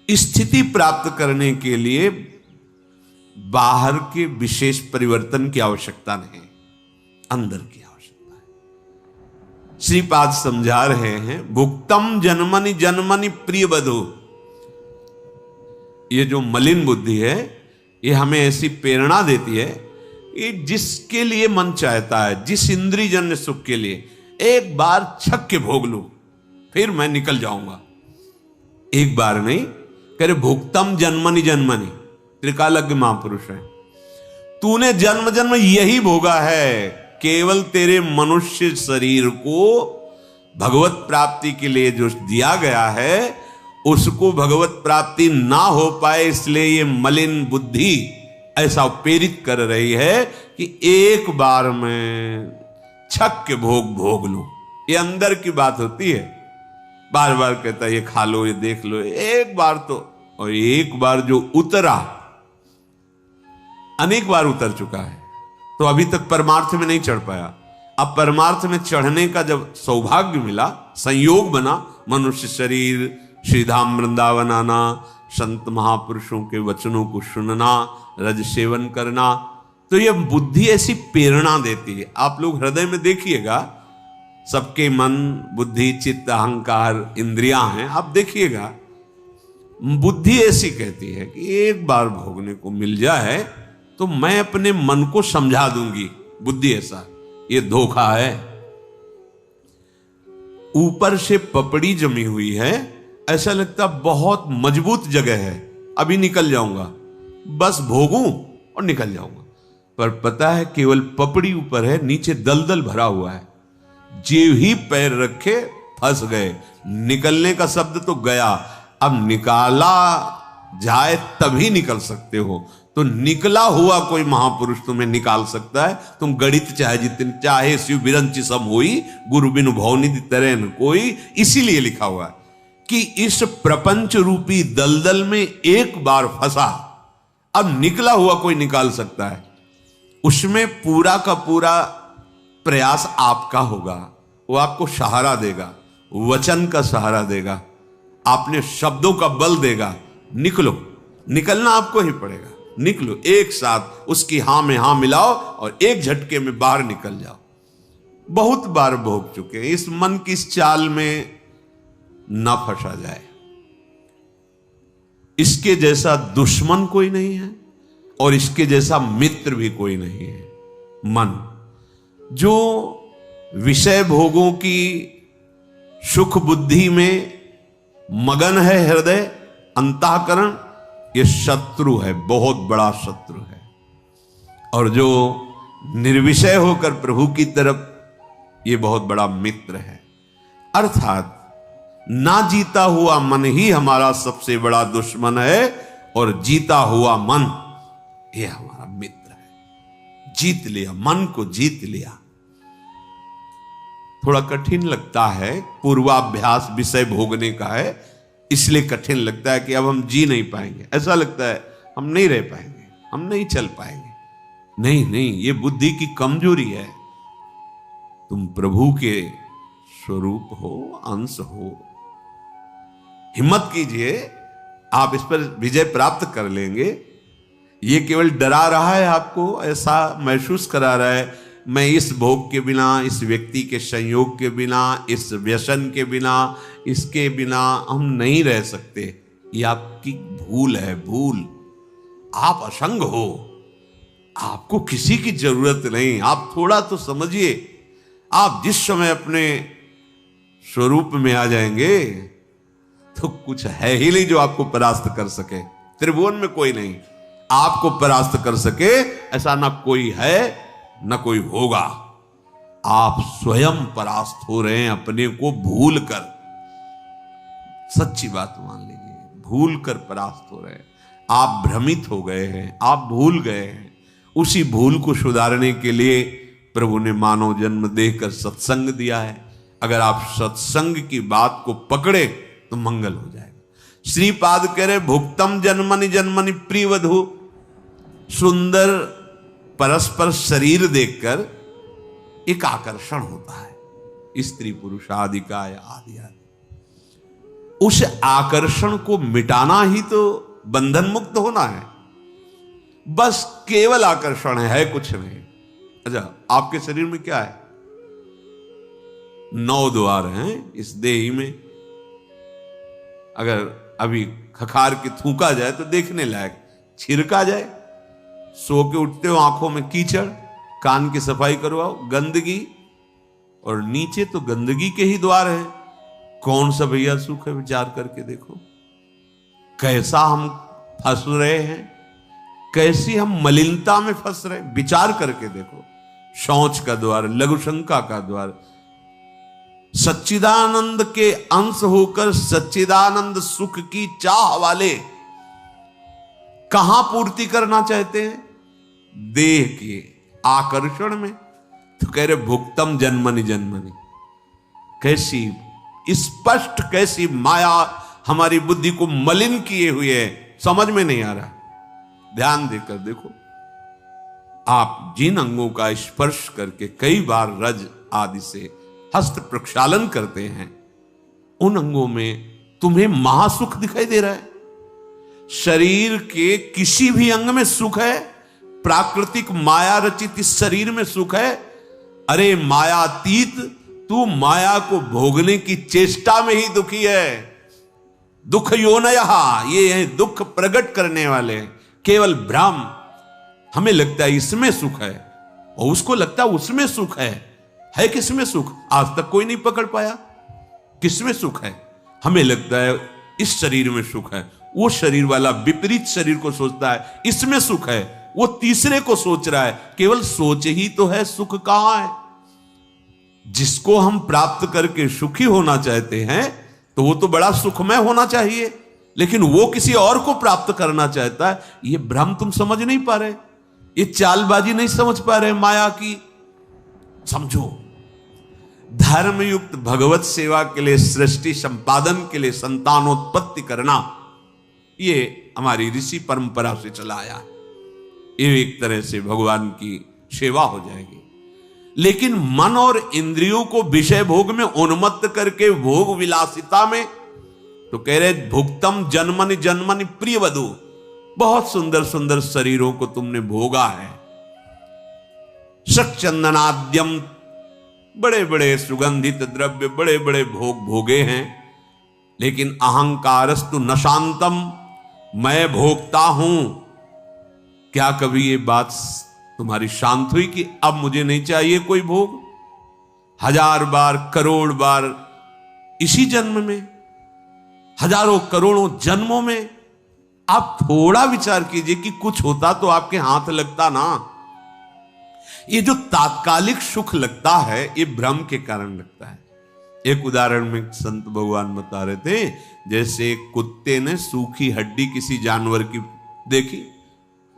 स्थिति प्राप्त करने के लिए बाहर के विशेष परिवर्तन की आवश्यकता नहीं, अंदर की आवश्यकता है। श्रीपाद समझा रहे हैं, भुक्तम जन्मनि जन्मनि प्रिय बधु। ये जो मलिन बुद्धि है, ये हमें ऐसी प्रेरणा देती है कि जिसके लिए मन चाहता है, जिस इंद्रिय जन्य सुख के लिए, एक बार छक के भोग लूं, फिर मैं निकल जाऊंगा। एक बार नहीं, कह रहे भुक्तम जन्मनि जन्मनि। त्रिकालज्ञ महापुरुष है, तूने जन्म जन्म यही भोगा है, केवल तेरे मनुष्य शरीर को भगवत प्राप्ति के लिए जो दिया गया है, उसको भगवत प्राप्ति ना हो पाए, इसलिए ये मलिन बुद्धि ऐसा प्रेरित कर रही है कि एक बार में छक के भोग लो। ये अंदर की बात होती है। बार बार कहता है ये खा लो, ये देख लो, एक बार तो, और एक बार जो उतरा अनेक बार उतर चुका है, तो अभी तक परमार्थ में नहीं चढ़ पाया। अब परमार्थ में चढ़ने का जब सौभाग्य मिला, संयोग बना, मनुष्य शरीर, श्रीधाम वृंदावन आना, संत महापुरुषों के वचनों को सुनना, रज सेवन करना, तो यह बुद्धि ऐसी प्रेरणा देती है। आप लोग हृदय में देखिएगा, सबके मन, बुद्धि, चित्त, अहंकार, इंद्रियां हैं, आप देखिएगा, बुद्धि ऐसी कहती है कि एक बार भोगने को मिल जाए तो मैं अपने मन को समझा दूंगी। बुद्धि ऐसा, ये धोखा है। ऊपर से पपड़ी जमी हुई है, ऐसा लगता बहुत मजबूत जगह है, अभी निकल जाऊंगा, बस भोगूं और निकल जाऊंगा। पर पता है केवल पपड़ी ऊपर है, नीचे दलदल भरा हुआ है। जेव ही पैर रखे फंस गए। निकलने का शब्द तो गया, अब निकाला जाए तभी निकल सकते हो। तो निकला हुआ कोई महापुरुष तुम्हें निकाल सकता है। तुम गणित चाहे जितने चाहे, शिव बिरंच सम होई, गुरु बिनु भवनिधि तरै न कोई। इसीलिए लिखा हुआ है कि इस प्रपंच रूपी दलदल में एक बार फंसा, अब निकला हुआ कोई निकाल सकता है। उसमें पूरा का पूरा प्रयास आपका होगा, वो आपको सहारा देगा, वचन का सहारा देगा, आपने शब्दों का बल देगा। निकलो, निकलना आपको ही पड़ेगा। निकलो, एक साथ उसकी हां में हां मिलाओ और एक झटके में बाहर निकल जाओ। बहुत बार भोग चुके हैं, इस मन की इस चाल में ना फंसा जाए। इसके जैसा दुश्मन कोई नहीं है और इसके जैसा मित्र भी कोई नहीं है। मन जो विषय भोगों की सुख बुद्धि में मगन है, हृदय अंतःकरण, ये शत्रु है, बहुत बड़ा शत्रु है। और जो निर्विषय होकर प्रभु की तरफ, ये बहुत बड़ा मित्र है। अर्थात ना जीता हुआ मन ही हमारा सबसे बड़ा दुश्मन है और जीता हुआ मन ये हमारा मित्र है। जीत लिया, मन को जीत लिया। थोड़ा कठिन लगता है, पूर्वाभ्यास विषय भोगने का है, इसलिए कठिन लगता है कि अब हम जी नहीं पाएंगे। ऐसा लगता है हम नहीं रह पाएंगे, हम नहीं चल पाएंगे। नहीं नहीं, ये बुद्धि की कमजोरी है। तुम प्रभु के स्वरूप हो, अंश हो। हिम्मत कीजिए, आप इस पर विजय प्राप्त कर लेंगे। ये केवल डरा रहा है आपको, ऐसा महसूस करा रहा है मैं इस भोग के बिना, इस व्यक्ति के संयोग के बिना, इस व्यसन के बिना, इसके बिना हम नहीं रह सकते। ये आपकी भूल है, भूल। आप असंग हो, आपको किसी की जरूरत नहीं। आप थोड़ा तो समझिए, आप जिस समय अपने स्वरूप में आ जाएंगे तो कुछ है ही नहीं जो आपको परास्त कर सके। त्रिभुवन में कोई नहीं आपको परास्त कर सके, ऐसा ना कोई है न कोई होगा। आप स्वयं परास्त हो रहे हैं अपने को भूल कर। सच्ची बात मान लीजिए, भूल कर परास्त हो रहे हैं। आप भ्रमित हो गए हैं, आप भूल गए हैं। उसी भूल को सुधारने के लिए प्रभु ने मानव जन्म देकर सत्संग दिया है। अगर आप सत्संग की बात को पकड़े तो मंगल हो जाएगा। श्रीपाद कह रहे भुक्तम जन्मनि जन्मनि प्रियवधु। सुंदर परस्पर शरीर देखकर एक आकर्षण होता है, स्त्री पुरुष आदि का या आदि आदि। उस आकर्षण को मिटाना ही तो बंधन मुक्त होना है। बस केवल आकर्षण है, कुछ नहीं। अच्छा, आपके शरीर में क्या है? 9 द्वार हैं इस देही में। अगर अभी खखार के थूका जाए तो देखने लायक, छिड़का जाए, सो के उठते हो आंखों में कीचड़, कान की सफाई करवाओ, गंदगी, और नीचे तो गंदगी के ही द्वार हैं। कौन सा भैया सुख है? विचार करके देखो कैसा हम फंस रहे हैं, कैसी हम मलिनता में फंस रहे हैं। विचार करके देखो, शौच का द्वार, लघुशंका का द्वार, सच्चिदानंद के अंश होकर सच्चिदानंद सुख की चाह वाले कहां पूर्ति करना चाहते हैं? देह के आकर्षण में। तो कह रहे भुक्तम जन्मनि जन्मनि। कैसी स्पष्ट, कैसी माया हमारी बुद्धि को मलिन किए हुए है, समझ में नहीं आ रहा। ध्यान देकर देखो, आप जिन अंगों का स्पर्श करके कई बार रज आदि से हस्त प्रक्षालन करते हैं, उन अंगों में तुम्हें महासुख दिखाई दे रहा है। शरीर के किसी भी अंग में सुख है, प्राकृतिक माया रचित इस शरीर में सुख है। अरे मायातीत, तू माया को भोगने की चेष्टा में ही दुखी है। दुख योनयः, ये है दुख प्रकट करने वाले, केवल भ्रम। हमें लगता है इसमें सुख है, और उसको लगता है उसमें सुख है किसमें सुख? आज तक कोई नहीं पकड़ पाया किसमें सुख है। हमें लगता है इस शरीर में सुख है, वो शरीर वाला विपरीत शरीर को सोचता है इसमें सुख है, वो तीसरे को सोच रहा है। केवल सोच ही तो है, सुख कहां है? जिसको हम प्राप्त करके सुखी होना चाहते हैं तो वो तो बड़ा सुखमय होना चाहिए, लेकिन वो किसी और को प्राप्त करना चाहता है। ये भ्रम तुम समझ नहीं पा रहे, ये चालबाजी नहीं समझ पा रहे माया की। समझो, धर्मयुक्त भगवत सेवा के लिए, सृष्टि संपादन के लिए संतानोत्पत्ति करना, ये हमारी ऋषि परंपरा से चला आया है। ये एक तरह से भगवान की सेवा हो जाएगी। लेकिन मन और इंद्रियों को विषय भोग में उन्मत्त करके भोग विलासिता में, तो कह रहे भुक्तम जन्मनि जन्मनि प्रिय वधु, बहुत सुंदर सुंदर शरीरों को तुमने भोगा है। शक्चंदनाद्यम, बड़े बड़े सुगंधित द्रव्य, बड़े बड़े भोग भोगे हैं। लेकिन अहंकारस्तु न शांतम, मैं भोगता हूं। क्या कभी ये बात तुम्हारी शांत हुई कि अब मुझे नहीं चाहिए कोई भोग? 1000 बार, करोड़ बार इसी जन्म में, हजारों करोड़ों जन्मों में आप थोड़ा विचार कीजिए कि कुछ होता तो आपके हाथ लगता ना। ये जो तात्कालिक सुख लगता है, ये भ्रम के कारण लगता है। एक उदाहरण में संत भगवान बता रहे थे, जैसे एक कुत्ते ने सूखी हड्डी किसी जानवर की देखी,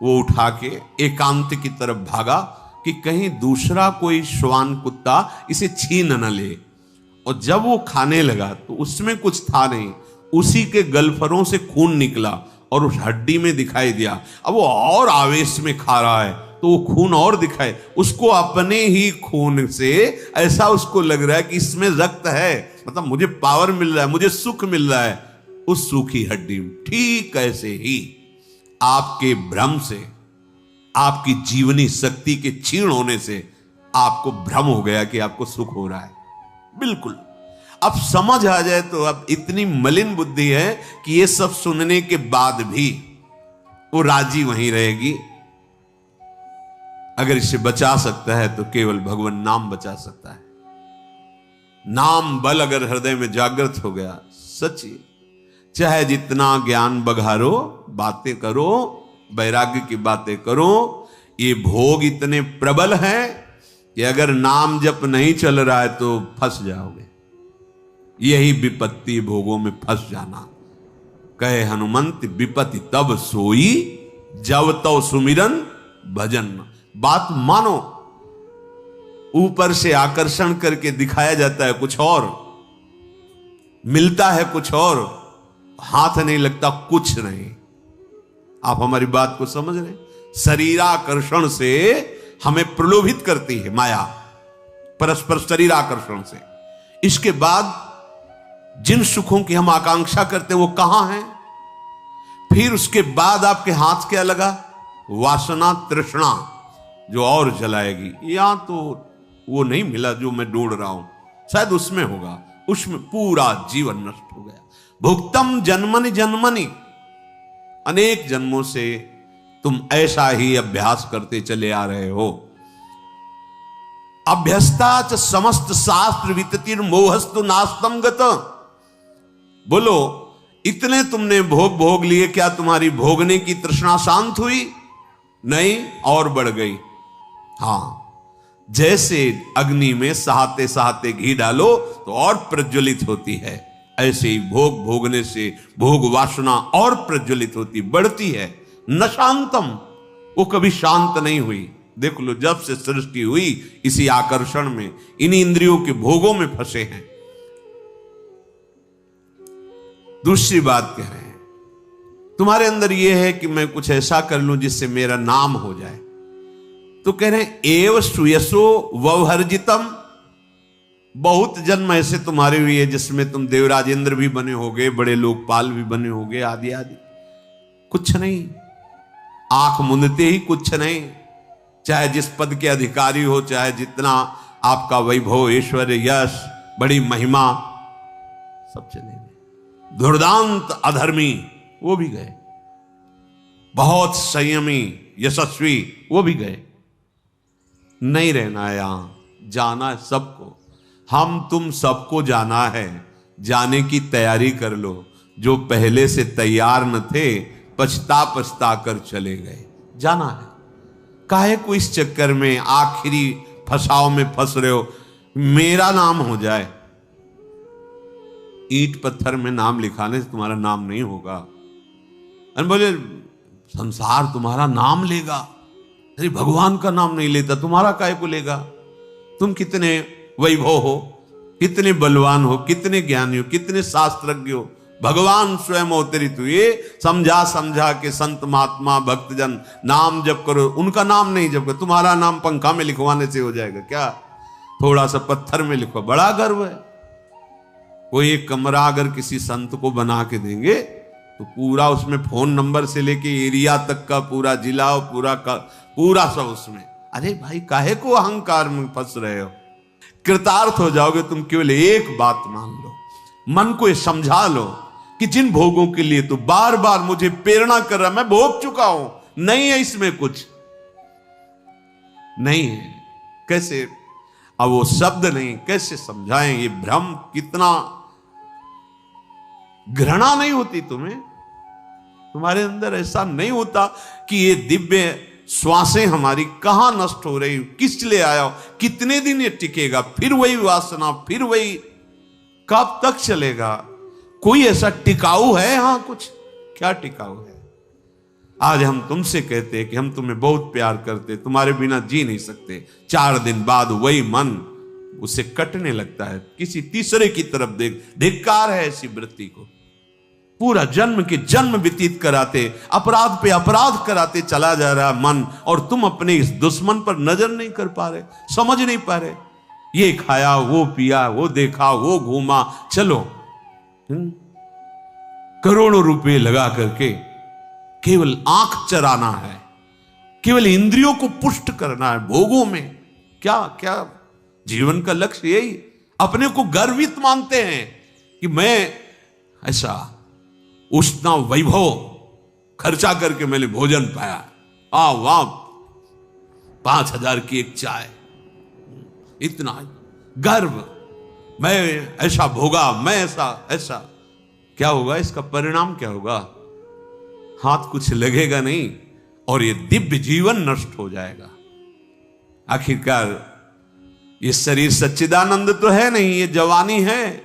वो उठा के एकांत की तरफ भागा कि कहीं दूसरा कोई श्वान कुत्ता इसे छीन न ले। और जब वो खाने लगा तो उसमें कुछ था नहीं, उसी के गलफरों से खून निकला और उस हड्डी में दिखाई दिया। अब वो और आवेश में खा रहा है तो वो खून और दिखाए, उसको अपने ही खून से ऐसा उसको लग रहा है कि इसमें रक्त है, मतलब मुझे पावर मिल रहा है, मुझे सुख मिल रहा है उस सूखी हड्डी में। ठीक ऐसे ही आपके भ्रम से, आपकी जीवनी शक्ति के क्षीण होने से आपको भ्रम हो गया कि आपको सुख हो रहा है। बिल्कुल, अब समझ आ जाए तो अब इतनी मलिन बुद्धि है कि ये सब सुनने के बाद भी वो राजी वहीं रहेगी। अगर इसे बचा सकता है तो केवल भगवान नाम बचा सकता है। नाम बल अगर हृदय में जागृत हो गया, सच्ची, चाहे जितना ज्ञान बघारो, बातें करो, वैराग्य की बातें करो, ये भोग इतने प्रबल हैं कि अगर नाम जप नहीं चल रहा है तो फंस जाओगे। यही विपत्ति, भोगों में फंस जाना। कहे हनुमंत विपत्ति तब सोई, जब तो सुमिरन भजन। बात मानो, ऊपर से आकर्षण करके दिखाया जाता है कुछ और, मिलता है कुछ और, हाथ नहीं लगता कुछ नहीं। आप हमारी बात को समझ रहे? शरीराकर्षण से हमें प्रलोभित करती है माया, परस्पर शरीराकर्षण से। इसके बाद जिन सुखों की हम आकांक्षा करते वो कहां हैं? फिर उसके बाद आपके हाथ क्या लगा? वासना तृष्णा जो और जलाएगी। या तो वो नहीं मिला जो मैं ढूंढ रहा हूं, शायद उसमें होगा, उसमें पूरा जीवन नष्ट हो गया। भुक्तम जन्मनि जन्मनि, अनेक जन्मों से तुम ऐसा ही अभ्यास करते चले आ रहे हो। अभ्यस्ता च समस्त शास्त्र विततिर मोहस्तु नास्तम गत। बोलो, इतने तुमने भोग भोग लिए, क्या तुम्हारी भोगने की तृष्णा शांत हुई? नहीं, और बढ़ गई। हां, जैसे अग्नि में सहाते सहाते घी डालो तो और प्रज्वलित होती है, ऐसे ही भोग भोगने से भोग वासना और प्रज्वलित होती, बढ़ती है। न शांतम, वो कभी शांत नहीं हुई। देख लो, जब से सृष्टि हुई इसी आकर्षण में, इन इंद्रियों के भोगों में फंसे हैं। दूसरी बात कह रहे हैं, तुम्हारे अंदर यह है कि मैं कुछ ऐसा कर लूं जिससे मेरा नाम हो जाए। तो कह रहे हैं एव सुयसो ववर्जितम, बहुत जन्म ऐसे तुम्हारे हुए हैं जिसमें तुम देवराजेंद्र भी बने होगे, बड़े लोकपाल भी बने होगे, आदि आदि। कुछ नहीं, आंख मूंदते ही कुछ नहीं, चाहे जिस पद के अधिकारी हो, चाहे जितना आपका वैभव ऐश्वर्य यश बड़ी महिमा, सब चले गए। दुर्दांत अधर्मी वो भी गए, बहुत संयमी यशस्वी वो भी गए। नहीं रहना है यहां, जाना है सबको। हम तुम सबको जाना है, जाने की तैयारी कर लो। जो पहले से तैयार न थे पछता पछता कर चले गए। जाना है, काहे को इस चक्कर में आखिरी फसाव में फंस रहे हो? मेरा नाम हो जाए, ईंट पत्थर में नाम लिखाने से तुम्हारा नाम नहीं होगा। अरे बोले संसार तुम्हारा नाम लेगा, अरे भगवान का नाम नहीं लेता, तुम्हारा काहे को लेगा? तुम कितने वैभव हो, कितने बलवान हो, कितने ज्ञानी हो, कितने शास्त्रज्ञ हो, भगवान स्वयं अवतरित हुए। समझा समझा के संत महात्मा भक्तजन नाम जप करो, उनका नाम नहीं जप करो। तुम्हारा नाम पंखा में लिखवाने से हो जाएगा क्या? थोड़ा सा पत्थर में लिखो, बड़ा गर्व है। कोई एक कमरा अगर किसी संत को बना के देंगे तो पूरा उसमें फोन नंबर से लेके एरिया तक का पूरा जिला और पूरा सब उसमें। अरे भाई, काहे को अहंकार में फंस रहे हो? कृतार्थ हो जाओगे तुम। केवल एक बात मान लो, मन को ये समझा लो कि जिन भोगों के लिए तो बार बार मुझे प्रेरणा कर रहा, मैं भोग चुका हूं, नहीं है इसमें कुछ नहीं है। कैसे अब वो शब्द नहीं, कैसे समझाएं? ये भ्रम कितना, घृणा नहीं होती तुम्हें? तुम्हारे अंदर ऐसा नहीं होता कि ये दिव्य श्वासें हमारी कहां नष्ट हो रही, किस लिए आया हो, कितने दिन ये टिकेगा, फिर वही वासना, फिर वही, कब तक चलेगा? कोई ऐसा टिकाऊ है यहां? कुछ क्या टिकाऊ है? आज हम तुमसे कहते हैं कि हम तुम्हें बहुत प्यार करते, तुम्हारे बिना जी नहीं सकते। 4 दिन बाद वही मन उसे कटने लगता है, किसी तीसरे की तरफ धिक्कार है ऐसी वृत्ति को। पूरा जन्म के जन्म व्यतीत कराते, अपराध पे अपराध कराते चला जा रहा मन, और तुम अपने इस दुश्मन पर नजर नहीं कर पा रहे, समझ नहीं पा रहे। ये खाया, वो पिया, वो देखा, वो घूमा, चलो करोड़ों रुपए लगा करके केवल आंख चराना है, केवल इंद्रियों को पुष्ट करना है भोगों में। क्या क्या जीवन का लक्ष्य यही? अपने को गर्वित मानते हैं कि मैं ऐसा उतना वैभव खर्चा करके मैंने भोजन पाया, वाह 5,000 की एक चाय, इतना गर्व, मैं ऐसा भोगा, मैं ऐसा। क्या होगा इसका परिणाम? क्या होगा? हाथ कुछ लगेगा नहीं और ये दिव्य जीवन नष्ट हो जाएगा। आखिरकार ये शरीर सच्चिदानंद तो है नहीं, ये जवानी है,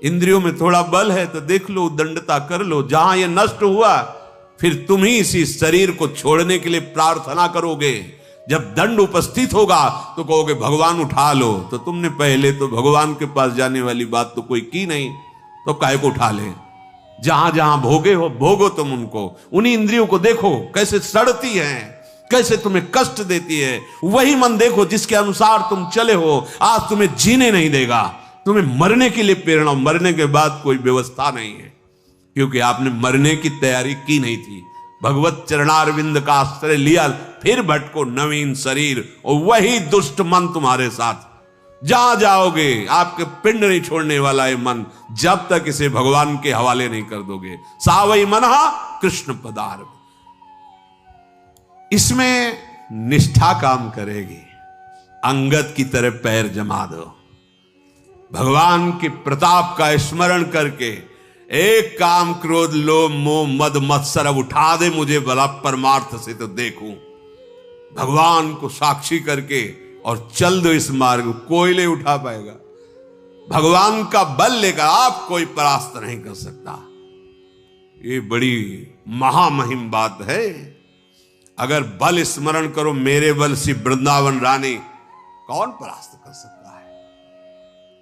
इंद्रियों में थोड़ा बल है, तो देख लो, दंडता कर लो। जहां ये नष्ट हुआ फिर तुम ही इसी शरीर को छोड़ने के लिए प्रार्थना करोगे। जब दंड उपस्थित होगा तो कहोगे भगवान उठा लो। तो तुमने पहले तो भगवान के पास जाने वाली बात तो कोई की नहीं, तो काहे को उठा ले? जहां जहां भोगे हो, भोगो तुम उनको। उन्हीं इंद्रियों को देखो कैसे सड़ती हैं, कैसे तुम्हें कष्ट देती है। वही मन देखो जिसके अनुसार तुम चले हो, आज तुम्हें जीने नहीं देगा, तुम्हें मरने के लिए प्रेरणा, मरने के बाद कोई व्यवस्था नहीं है, क्योंकि आपने मरने की तैयारी की नहीं थी। भगवत चरणारविंद का आश्रय लिया, फिर भटको नवीन शरीर, और वही दुष्ट मन तुम्हारे साथ। जहां जाओगे आपके पिंड नहीं छोड़ने वाला है मन, जब तक इसे भगवान के हवाले नहीं कर दोगे। सावई मनहा कृष्ण पदार, इसमें निष्ठा काम करेगी। अंगद की तरह पैर जमा दो, भगवान के प्रताप का स्मरण करके एक काम क्रोध लोभ मोह मद मत्सर अब उठा दे मुझे भला परमार्थ से तो देखूं, भगवान को साक्षी करके और चल दो इस मार्ग। कोई नहीं उठा पाएगा, भगवान का बल लेकर आप कोई परास्त नहीं कर सकता। ये बड़ी महामहिम बात है। अगर बल स्मरण करो, मेरे बल से वृंदावन रानी, कौन परास्त कर सकता है?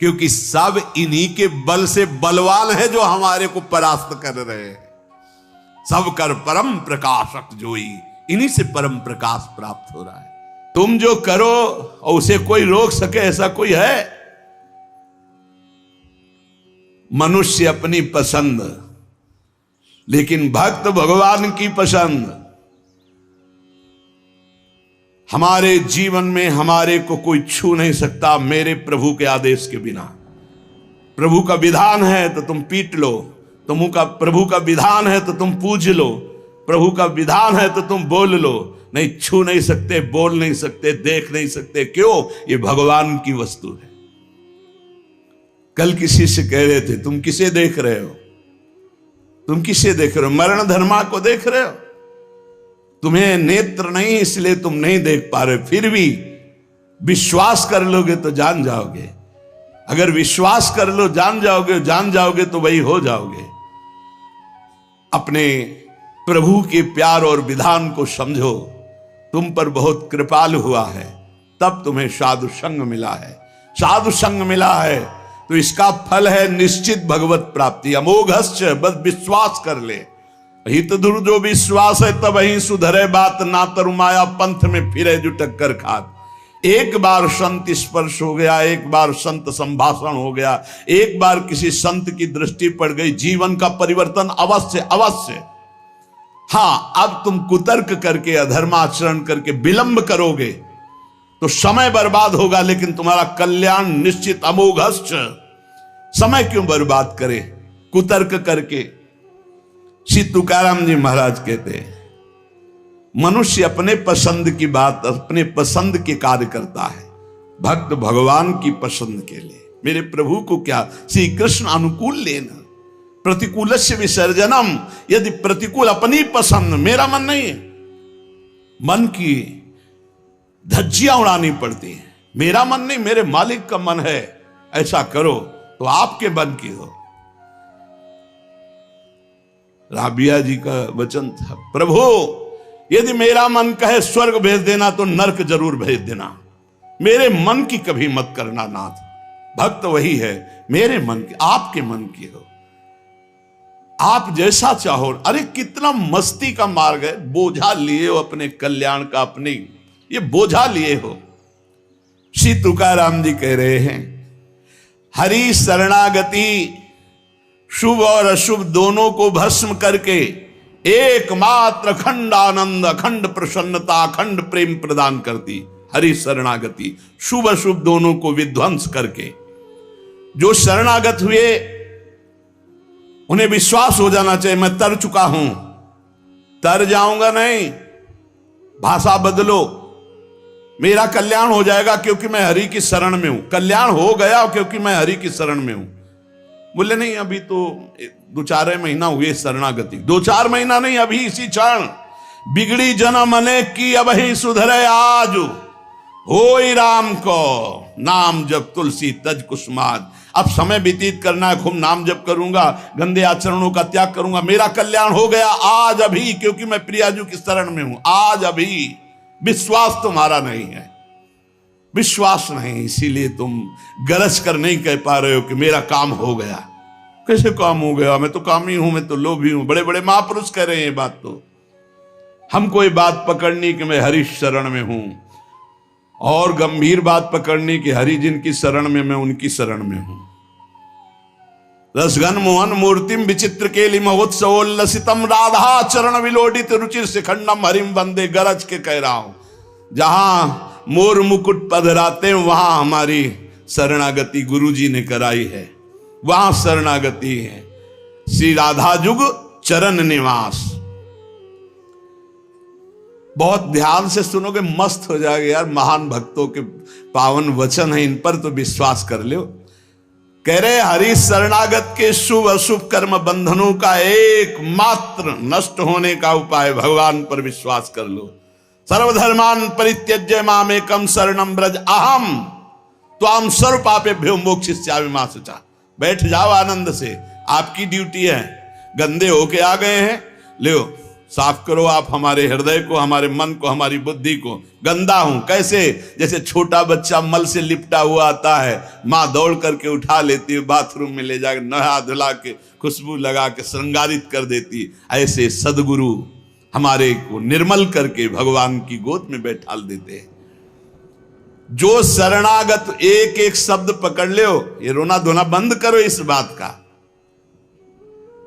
क्योंकि सब इन्हीं के बल से बलवान है जो हमारे को परास्त कर रहे हैं। सब कर परम प्रकाशक जोई, इन्हीं से परम प्रकाश प्राप्त हो रहा है। तुम जो करो और उसे कोई रोक सके ऐसा कोई है? मनुष्य अपनी पसंद, लेकिन भक्त भगवान की पसंद। हमारे जीवन में हमारे को कोई छू नहीं सकता मेरे प्रभु के आदेश के बिना। प्रभु का विधान है तो तुम पीट लो, प्रभु का विधान है तो तुम पूज लो, प्रभु का विधान है तो तुम बोल लो। नहीं, छू नहीं सकते, बोल नहीं सकते, देख नहीं सकते। क्यों? ये भगवान की वस्तु है। कल किसी से कह रहे थे, तुम किसे देख रहे हो? तुम किसे देख रहे हो? मरण धर्मा को देख रहे हो? तुम्हें नेत्र नहीं इसलिए तुम नहीं देख पा रहे, फिर भी विश्वास कर लोगे तो जान जाओगे। अगर विश्वास कर लो जान जाओगे तो वही हो जाओगे। अपने प्रभु के प्यार और विधान को समझो। तुम पर बहुत कृपालु हुआ है, तब तुम्हें साधु संग मिला है। साधु संग मिला है तो इसका फल है निश्चित भगवत प्राप्ति। अमोघश्च, बस विश्वास कर ले। हित दुर जो विश्वास है तब ही सुधरे बात, ना तरु माया पंथ में फिरे जो टक्कर खात। एक बार संत स्पर्श हो गया, एक बार संत संभाषण हो गया, एक बार किसी संत की दृष्टि पड़ गई, जीवन का परिवर्तन अवश्य अवश्य। हाँ, अब तुम कुतर्क करके अधर्माचरण करके विलंब करोगे तो समय बर्बाद होगा, लेकिन तुम्हारा कल्याण निश्चित। अमोघश्च, समय क्यों बर्बाद करे कुतर्क करके? श्री तुकाराम जी महाराज कहते हैं, मनुष्य अपने पसंद की बात, अपने पसंद के कार्य करता है, भक्त भगवान की पसंद के लिए। मेरे प्रभु को क्या श्री कृष्ण अनुकूल लेना, प्रतिकूलस्य विसर्जनम। यदि प्रतिकूल अपनी पसंद, मेरा मन नहीं है, मन की धज्जियां उड़ानी पड़ती हैं। मेरा मन नहीं, मेरे मालिक का मन है, ऐसा करो तो आपके मन की हो। राबिया जी का वचन था, प्रभु यदि मेरा मन कहे स्वर्ग भेज देना तो नरक जरूर भेज देना, मेरे मन की कभी मत करना नाथ। भक्त वही है, मेरे मन की, आपके मन की हो, आप जैसा चाहो। अरे कितना मस्ती का मार्ग है, बोझा लिए हो अपने कल्याण का, अपने ये बोझा लिए हो। श्री तुकाराम जी कह रहे हैं, हरि शरणागति शुभ और अशुभ दोनों को भस्म करके एकमात्र अखंड आनंद, अखंड प्रसन्नता, अखंड प्रेम प्रदान करती। हरि शरणागति शुभ अशुभ दोनों को विध्वंस करके, जो शरणागत हुए उन्हें विश्वास हो जाना चाहिए मैं तर चुका हूं, तर जाऊंगा नहीं, भाषा बदलो, मेरा कल्याण हो जाएगा क्योंकि मैं हरि की शरण में हूं। कल्याण हो गया क्योंकि मैं हरि की शरण में हूं। बोले नहीं, अभी तो 2-4 महीना हुए शरणागति, 2-4 महीना नहीं, अभी इसी क्षण। बिगड़ी जन्म अनेक की अब ही सुधरे आज, होई राम को नाम जब तुलसी तज कुसुमाद। अब समय व्यतीत करना है, खूब नाम जप करूंगा, गंदे आचरणों का त्याग करूंगा, मेरा कल्याण हो गया आज अभी, क्योंकि मैं प्रियाजू की शरण में हूं। आज अभी विश्वास तुम्हारा नहीं है, विश्वास नहीं, इसीलिए तुम गरज कर नहीं कह पा रहे हो कि मेरा काम हो गया। कैसे काम हो गया? मैं तो कामी हूं, मैं तो लोभी हूं। बड़े बड़े महापुरुष कह रहे हैं ये बात। तो हमको ये बात पकड़नी कि मैं हरि शरण में हूं, और गंभीर बात पकड़नी कि हरि जिनकी शरण में मैं उनकी शरण में हूं। रसघन मोहन मूर्तिम विचित्र केलि महोत्सवोल्लसितम राधा चरण विलोडित रुचिर शिखंडम हरिम वंदे। गरज के कह रहा हूं, जहां मोर मुकुट पधराते वहां हमारी शरणागति गुरु जी ने कराई है, वहां शरणागति है। श्री राधा जुग चरण निवास। बहुत ध्यान से सुनोगे, मस्त हो जाएगा यार। महान भक्तों के पावन वचन है, इन पर तो विश्वास कर लो। कह रहे हरि शरणागत के शुभ अशुभ कर्म बंधनों का एकमात्र नष्ट होने का उपाय भगवान पर विश्वास कर लो। सर्वधर्मान परित्यज्य मामेकम शरणम ब्रज अहम त्वाम सर्व पापेभ्यो मोक्षयिष्यामि मा शुचा। बैठ जाओ आनंद से, आपकी ड्यूटी है। गंदे होके आ गए हैं, लो साफ करो आप हमारे हृदय को, हमारे मन को, हमारी बुद्धि को। गंदा हूं कैसे? जैसे छोटा बच्चा मल से लिपटा हुआ आता है, माँ दौड़ करके उठा लेती है, बाथरूम में ले जाकर नहा धुला के खुशबू लगा के श्रृंगारित कर देती। ऐसे सदगुरु हमारे को निर्मल करके भगवान की गोद में बैठाल देते हैं। जो शरणागत, एक एक शब्द पकड़ लो, ये रोना धोना बंद करो इस बात का।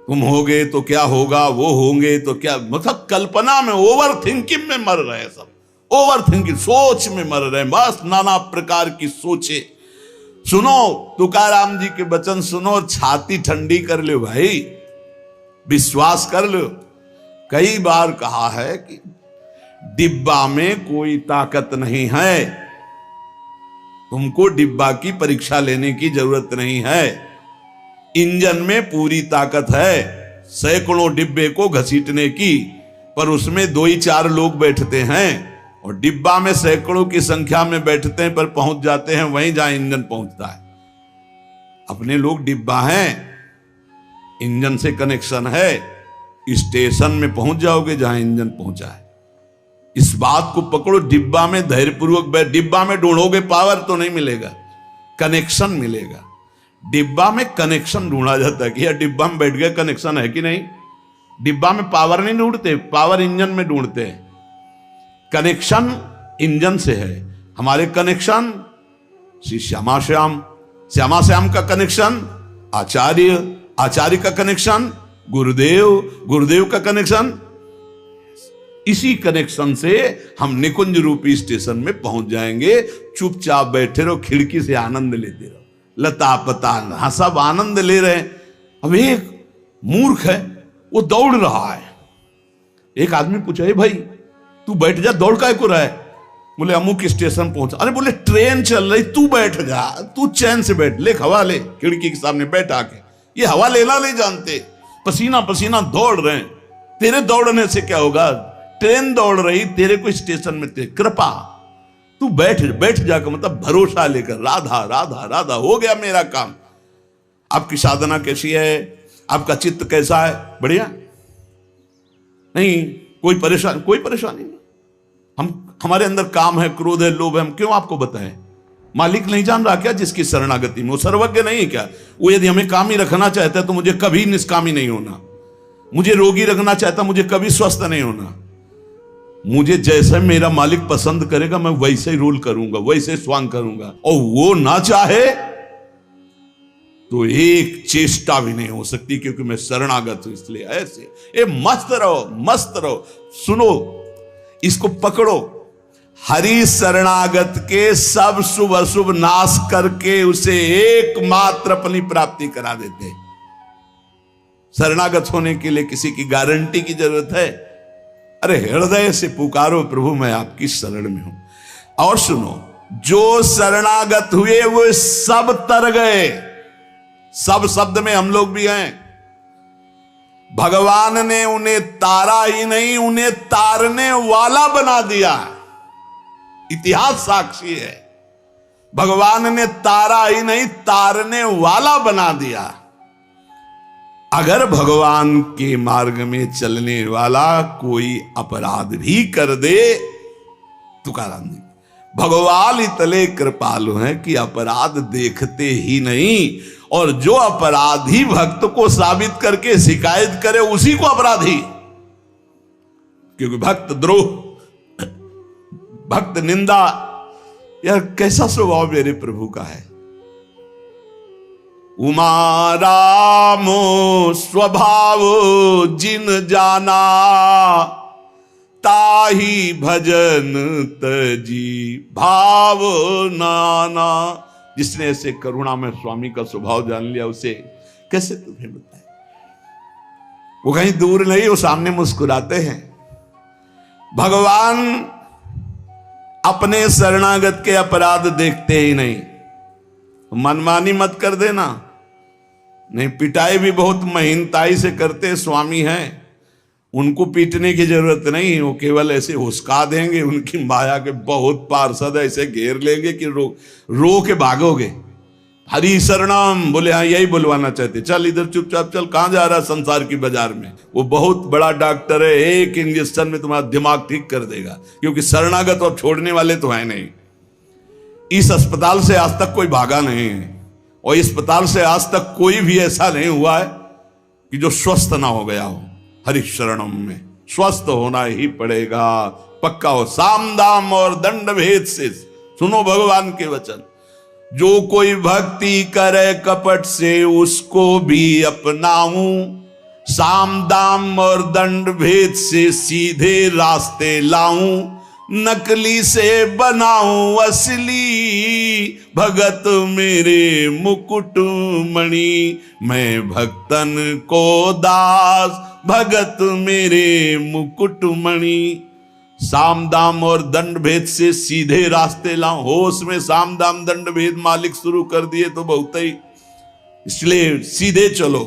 तुम होगे तो क्या होगा, वो होंगे तो क्या, मतलब कल्पना में, ओवर थिंकिंग में मर रहे सब, ओवर थिंकिंग, सोच में मर रहे, बस नाना प्रकार की सोचे। सुनो तुकाराम जी के वचन सुनो और छाती ठंडी कर लो भाई, विश्वास कर लो। कई बार कहा है कि डिब्बा में कोई ताकत नहीं है, तुमको डिब्बा की परीक्षा लेने की जरूरत नहीं है। इंजन में पूरी ताकत है सैकड़ों डिब्बे को घसीटने की, पर उसमें 2 ही 4 लोग बैठते हैं, और डिब्बा में सैकड़ों की संख्या में बैठते हैं पर पहुंच जाते हैं वहीं जहां इंजन पहुंचता है। अपने लोग डिब्बा हैं, इंजन से कनेक्शन है, स्टेशन में पहुंच जाओगे जहां इंजन पहुंचा है। इस बात को पकड़ो, डिब्बा में धैर्यपूर्वक बैठ। डिब्बा में ढूंढोगे पावर तो नहीं मिलेगा, कनेक्शन मिलेगा। डिब्बा में कनेक्शन ढूंढा जाता है कि यार डिब्बा में बैठ गया, कनेक्शन है कि नहीं। डिब्बा में पावर नहीं ढूंढते, पावर इंजन में ढूंढते हैं। कनेक्शन इंजन से है। हमारे कनेक्शन श्री श्यामा श्याम, श्यामा श्याम का कनेक्शन आचार्य, आचार्य का कनेक्शन गुरुदेव, गुरुदेव का कनेक्शन। इसी कनेक्शन से हम निकुंज रूपी स्टेशन में पहुंच जाएंगे। चुपचाप बैठे रहो, खिड़की से आनंद लेते रहो, लता पता हाँ सब आनंद ले रहे हैं। अब एक मूर्ख है, वो दौड़ रहा है। एक आदमी पूछा, भाई तू बैठ जा, दौड़ काय को रहा है? बोले अमुक स्टेशन पहुंचा। अरे बोले ट्रेन चल रही, तू बैठ जा, तू चैन से बैठ, ले हवा ले, खिड़की के सामने बैठ आके। ये हवा लेना नहीं जानते, पसीना पसीना दौड़ रहे हैं। तेरे दौड़ने से क्या होगा? ट्रेन दौड़ रही, तेरे को स्टेशन में थे, कृपा तू बैठ बैठ जाकर, मतलब भरोसा लेकर, राधा राधा राधा, हो गया मेरा काम। आपकी साधना कैसी है? आपका चित्त कैसा है? बढ़िया नहीं? कोई परेशानी? कोई परेशानी नहीं। हमारे अंदर काम है, क्रोध है, लोभ है, हम क्यों आपको बताएं? मालिक नहीं जान रहा क्या जिसकी शरणागति में? वो सर्वज्ञ नहीं है क्या? वो यदि हमें कामी रखना चाहता है तो मुझे कभी निष्कामी नहीं होना, मुझे रोगी रखना चाहता, मुझे कभी स्वस्थ नहीं होना। मुझे जैसे मेरा मालिक पसंद करेगा मैं वैसे ही रोल करूंगा, वैसे स्वांग करूंगा। और वो ना चाहे तो एक चेष्टा भी नहीं हो सकती, क्योंकि मैं शरणागत हूं। इसलिए ऐसे मस्त रहो, मस्त रहो। सुनो, इसको पकड़ो। हरि शरणागत के सब शुभ अशुभ नाश करके उसे एकमात्र अपनी प्राप्ति करा देते। शरणागत होने के लिए किसी की गारंटी की जरूरत है? अरे हृदय से पुकारो, प्रभु मैं आपकी शरण में हूं। और सुनो, जो शरणागत हुए वो सब तर गए। सब शब्द में हम लोग भी हैं। भगवान ने उन्हें तारा ही नहीं, उन्हें तारने वाला बना दिया। इतिहास साक्षी है, भगवान ने तारा ही नहीं तारने वाला बना दिया। अगर भगवान के मार्ग में चलने वाला कोई अपराध भी कर दे, तुकाराम जी भगवान इतने कृपालु हैं कि अपराध देखते ही नहीं, और जो अपराधी भक्त को साबित करके शिकायत करे उसी को अपराधी। क्योंकि भक्त द्रोह, भक्त निंदा, यह कैसा स्वभाव मेरे प्रभु का है। उमा रामो स्वभाव जिन जाना, ताही भजन तजी भाव नाना। जिसने ऐसे करुणा में स्वामी का स्वभाव जान लिया, उसे कैसे तुम्हें बताए। वो कहीं दूर नहीं, वो सामने मुस्कुराते हैं। भगवान अपने शरणागत के अपराध देखते ही नहीं। मनमानी मत कर देना, नहीं पिटाई भी बहुत महीनताई से करते स्वामी हैं, उनको पीटने की जरूरत नहीं, वो केवल ऐसे हुस्का देंगे। उनकी माया के बहुत पार्षद ऐसे घेर लेंगे कि रो के भागोगे। हरि शरणम बोले, हाँ यही बुलवाना चाहते, चल इधर चुपचाप चल, कहां जा रहा संसार की बाजार में। वो बहुत बड़ा डॉक्टर है, एक इंजेक्शन में तुम्हारा दिमाग ठीक कर देगा, क्योंकि शरणागत अब छोड़ने वाले तो है नहीं। इस अस्पताल से आज तक कोई भागा नहीं है, और इस अस्पताल से आज तक कोई भी ऐसा नहीं हुआ है कि जो स्वस्थ ना हो गया हो। हरि शरणम में स्वस्थ होना ही पड़ेगा, पक्का हो। साम दाम और दंड भेद से सुनो भगवान के वचन। जो कोई भक्ति करे कपट से, उसको भी अपनाऊं। साम दाम और दंड भेद से सीधे रास्ते लाऊं। नकली से बनाऊं असली, भगत मेरे मुकुट मणि। मैं भक्तन को दास, भगत मेरे मुकुट मणि। साम दाम और दंड भेद से सीधे रास्ते लाऊं। होश में साम दाम दंड भेद मालिक शुरू कर दिए तो बहुत ही, इसलिए सीधे चलो।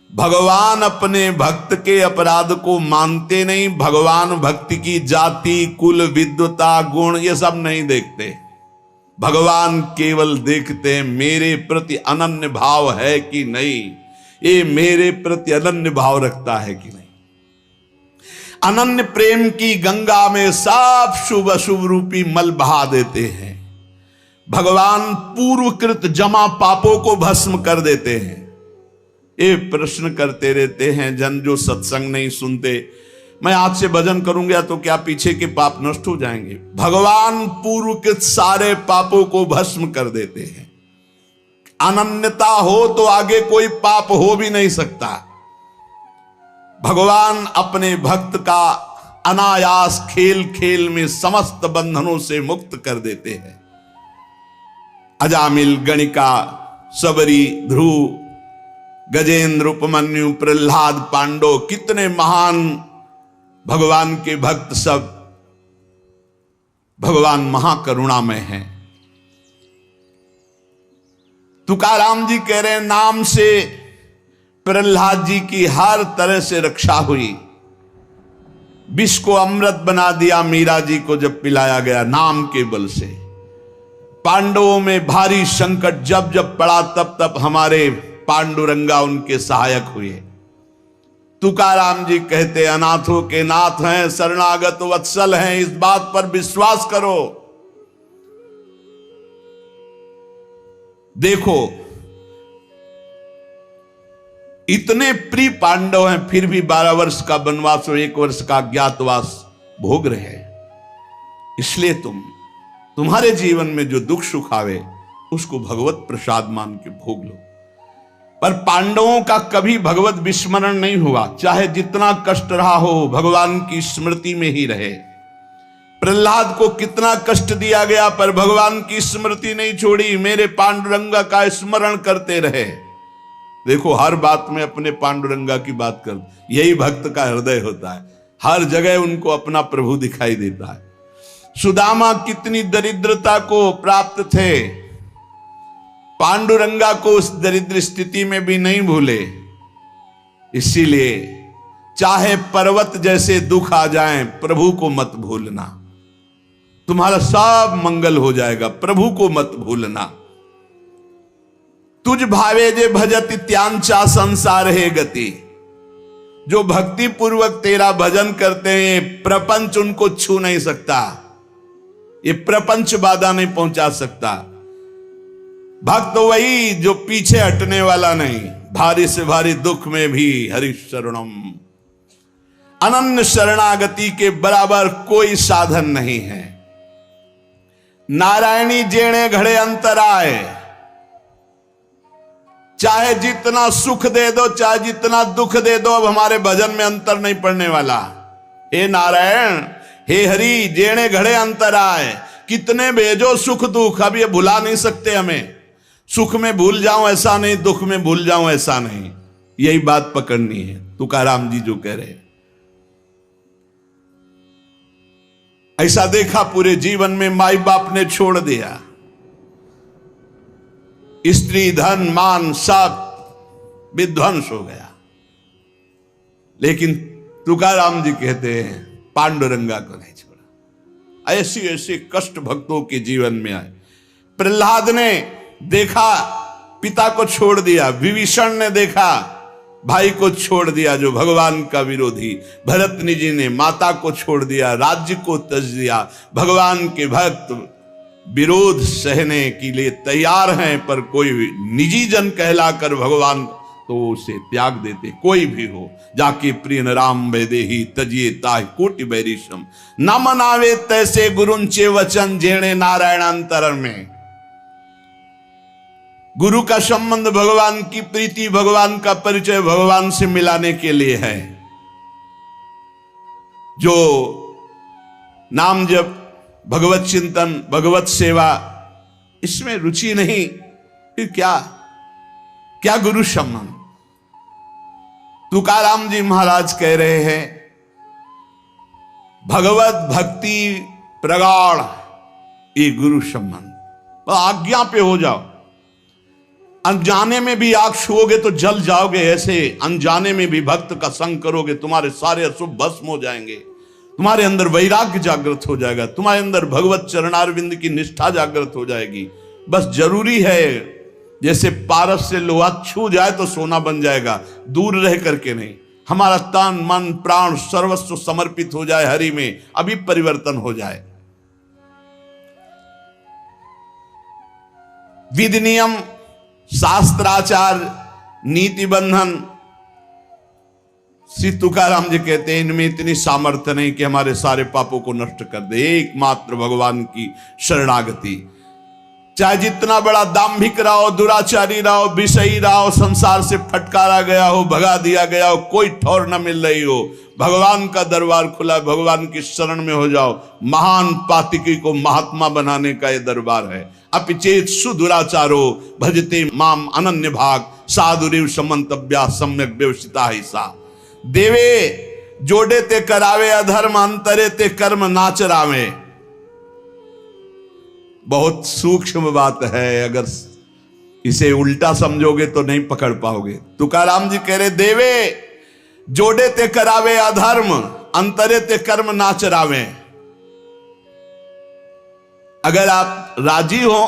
भगवान अपने भक्त के अपराध को मानते नहीं। भगवान भक्ति की जाति, कुल, विद्वता, गुण ये सब नहीं देखते। भगवान केवल देखते हैं मेरे प्रति अनन्य भाव है कि नहीं, ये मेरे प्रति अनन्य भाव रखता है कि नहीं। अनन्य प्रेम की गंगा में सब शुभ अशुभ रूपी मल बहा देते हैं। भगवान पूर्वकृत जमा पापों को भस्म कर देते हैं। ये प्रश्न करते रहते हैं जन जो सत्संग नहीं सुनते, मैं आज से भजन करूंगा तो क्या पीछे के पाप नष्ट हो जाएंगे? भगवान पूर्वकृत सारे पापों को भस्म कर देते हैं। अनन्यता हो तो आगे कोई पाप हो भी नहीं सकता। भगवान अपने भक्त का अनायास खेल खेल में समस्त बंधनों से मुक्त कर देते हैं। अजामिल, गणिका, सबरी, ध्रुव, गजेंद्र, उपमन्यु, प्रहलाद, पांडव, कितने महान भगवान के भक्त, सब भगवान महाकरुणामय हैं। तुकाराम जी कह रहे हैं नाम से प्रहलाद जी की हर तरह से रक्षा हुई। विष को अमृत बना दिया मीरा जी को जब पिलाया गया नाम के बल से। पांडवों में भारी संकट जब जब पड़ा तब तब हमारे पांडुरंगा उनके सहायक हुए। तुकाराम जी कहते अनाथों के नाथ हैं, शरणागत वत्सल हैं, इस बात पर विश्वास करो। देखो इतने प्रिय पांडव हैं, फिर भी 12 वर्ष का वनवास और 1 वर्ष का अज्ञातवास भोग रहे हैं। इसलिए तुम्हारे जीवन में जो दुख सुख आवे उसको भगवत प्रसाद मान के भोग लो। पर पांडवों का कभी भगवत विस्मरण नहीं हुआ, चाहे जितना कष्ट रहा हो भगवान की स्मृति में ही रहे। प्रहलाद को कितना कष्ट दिया गया पर भगवान की स्मृति नहीं छोड़ी, मेरे पांडुरंगा का स्मरण करते रहे। देखो हर बात में अपने पांडुरंगा की बात कर, यही भक्त का हृदय होता है। हर जगह उनको अपना प्रभु दिखाई देता है। सुदामा कितनी दरिद्रता को प्राप्त थे, पांडुरंगा को उस दरिद्र स्थिति में भी नहीं भूले। इसीलिए चाहे पर्वत जैसे दुख आ जाएं, प्रभु को मत भूलना, तुम्हारा सब मंगल हो जाएगा। प्रभु को मत भूलना। तुझ भावे जे भजत त्यांचा संसार है गति। जो भक्ति पूर्वक तेरा भजन करते हैं, प्रपंच उनको छू नहीं सकता, ये प्रपंच बाधा नहीं पहुंचा सकता। भक्त वही जो पीछे हटने वाला नहीं, भारी से भारी दुख में भी हरि शरणम। अनन्य शरणागति के बराबर कोई साधन नहीं है। नारायणी जेणे घड़े अंतराय, चाहे जितना सुख दे दो, चाहे जितना दुख दे दो, अब हमारे भजन में अंतर नहीं पड़ने वाला। हे नारायण, हे हरि, जेणे घड़े अंतर आए, कितने भेजो सुख दुख, अब ये भुला नहीं सकते हमें। सुख में भूल जाऊं ऐसा नहीं, दुख में भूल जाऊं ऐसा नहीं, यही बात पकड़नी है। तुकाराम जी जो कह रहे हैं, ऐसा देखा पूरे जीवन में माई बाप ने छोड़ दिया, स्त्री धन मान सब विध्वंस हो गया, लेकिन तुकाराम जी कहते हैं पांडुरंगा को नहीं छोड़ा। ऐसी ऐसी कष्ट भक्तों के जीवन में आए। प्रहलाद ने देखा पिता को छोड़ दिया, विभीषण ने देखा भाई को छोड़ दिया जो भगवान का विरोधी, भरतनी जी ने माता को छोड़ दिया, राज्य को त्यज दिया। भगवान के भक्त विरोध सहने के लिए तैयार हैं, पर कोई निजी जन कहलाकर भगवान तो उसे त्याग देते। कोई भी हो, जाके प्रिय राम वैदेही तजिए ताहि कोटि बैरिशम, न मनावे तैसे गुरुंचे वचन जेणे नारायणांतर में। गुरु का संबंध भगवान की प्रीति, भगवान का परिचय भगवान से मिलाने के लिए है। जो नाम जप, भगवत चिंतन, भगवत सेवा, इसमें रुचि नहीं, फिर क्या गुरु संबंध। तुकाराम जी महाराज कह रहे हैं भगवत भक्ति प्रगाढ़, ये गुरु संबंध। आज्ञा पे हो जाओ, अनजाने में भी आग छुओगे तो जल जाओगे, ऐसे अनजाने में भी भक्त का संग करोगे तुम्हारे सारे अशुभ भस्म हो जाएंगे, तुम्हारे अंदर वैराग्य जागृत हो जाएगा, तुम्हारे अंदर भगवत चरणारविंद की निष्ठा जागृत हो जाएगी। बस जरूरी है, जैसे पारस से लोहा छू जाए तो सोना बन जाएगा, दूर रह करके नहीं। हमारा तन मन प्राण सर्वस्व समर्पित हो जाए हरि में, अभी परिवर्तन हो जाए। विधि नियम, शास्त्राचार, नीति बंधन, श्री तुकाराम जी कहते हैं इनमें इतनी सामर्थ्य नहीं कि हमारे सारे पापों को नष्ट कर दे। एकमात्र भगवान की शरणागति, चाहे जितना बड़ा दाम्भिक रहो, दुराचारी रहो, विषयी रहो, संसार से फटकारा गया हो, भगा दिया गया हो, कोई ठौर न मिल रही हो, भगवान का दरबार खुला, भगवान की शरण में हो जाओ। महान पातिकी को महात्मा बनाने का यह दरबार है। अपिचेत सुदुराचारो भजते माम अनन्य भाग, साधुरिव समंतव्या सम्यक व्यवस्थिता ही सा। देवे जोड़े ते करावे अधर्म, अंतरे ते कर्म नाच रावे। बहुत सूक्ष्म बात है, अगर इसे उल्टा समझोगे तो नहीं पकड़ पाओगे। तुकाराम जी कह रहे देवे जोड़े ते करावे अधर्म, अंतरे ते कर्म नाच रावे। अगर आप राजी हो,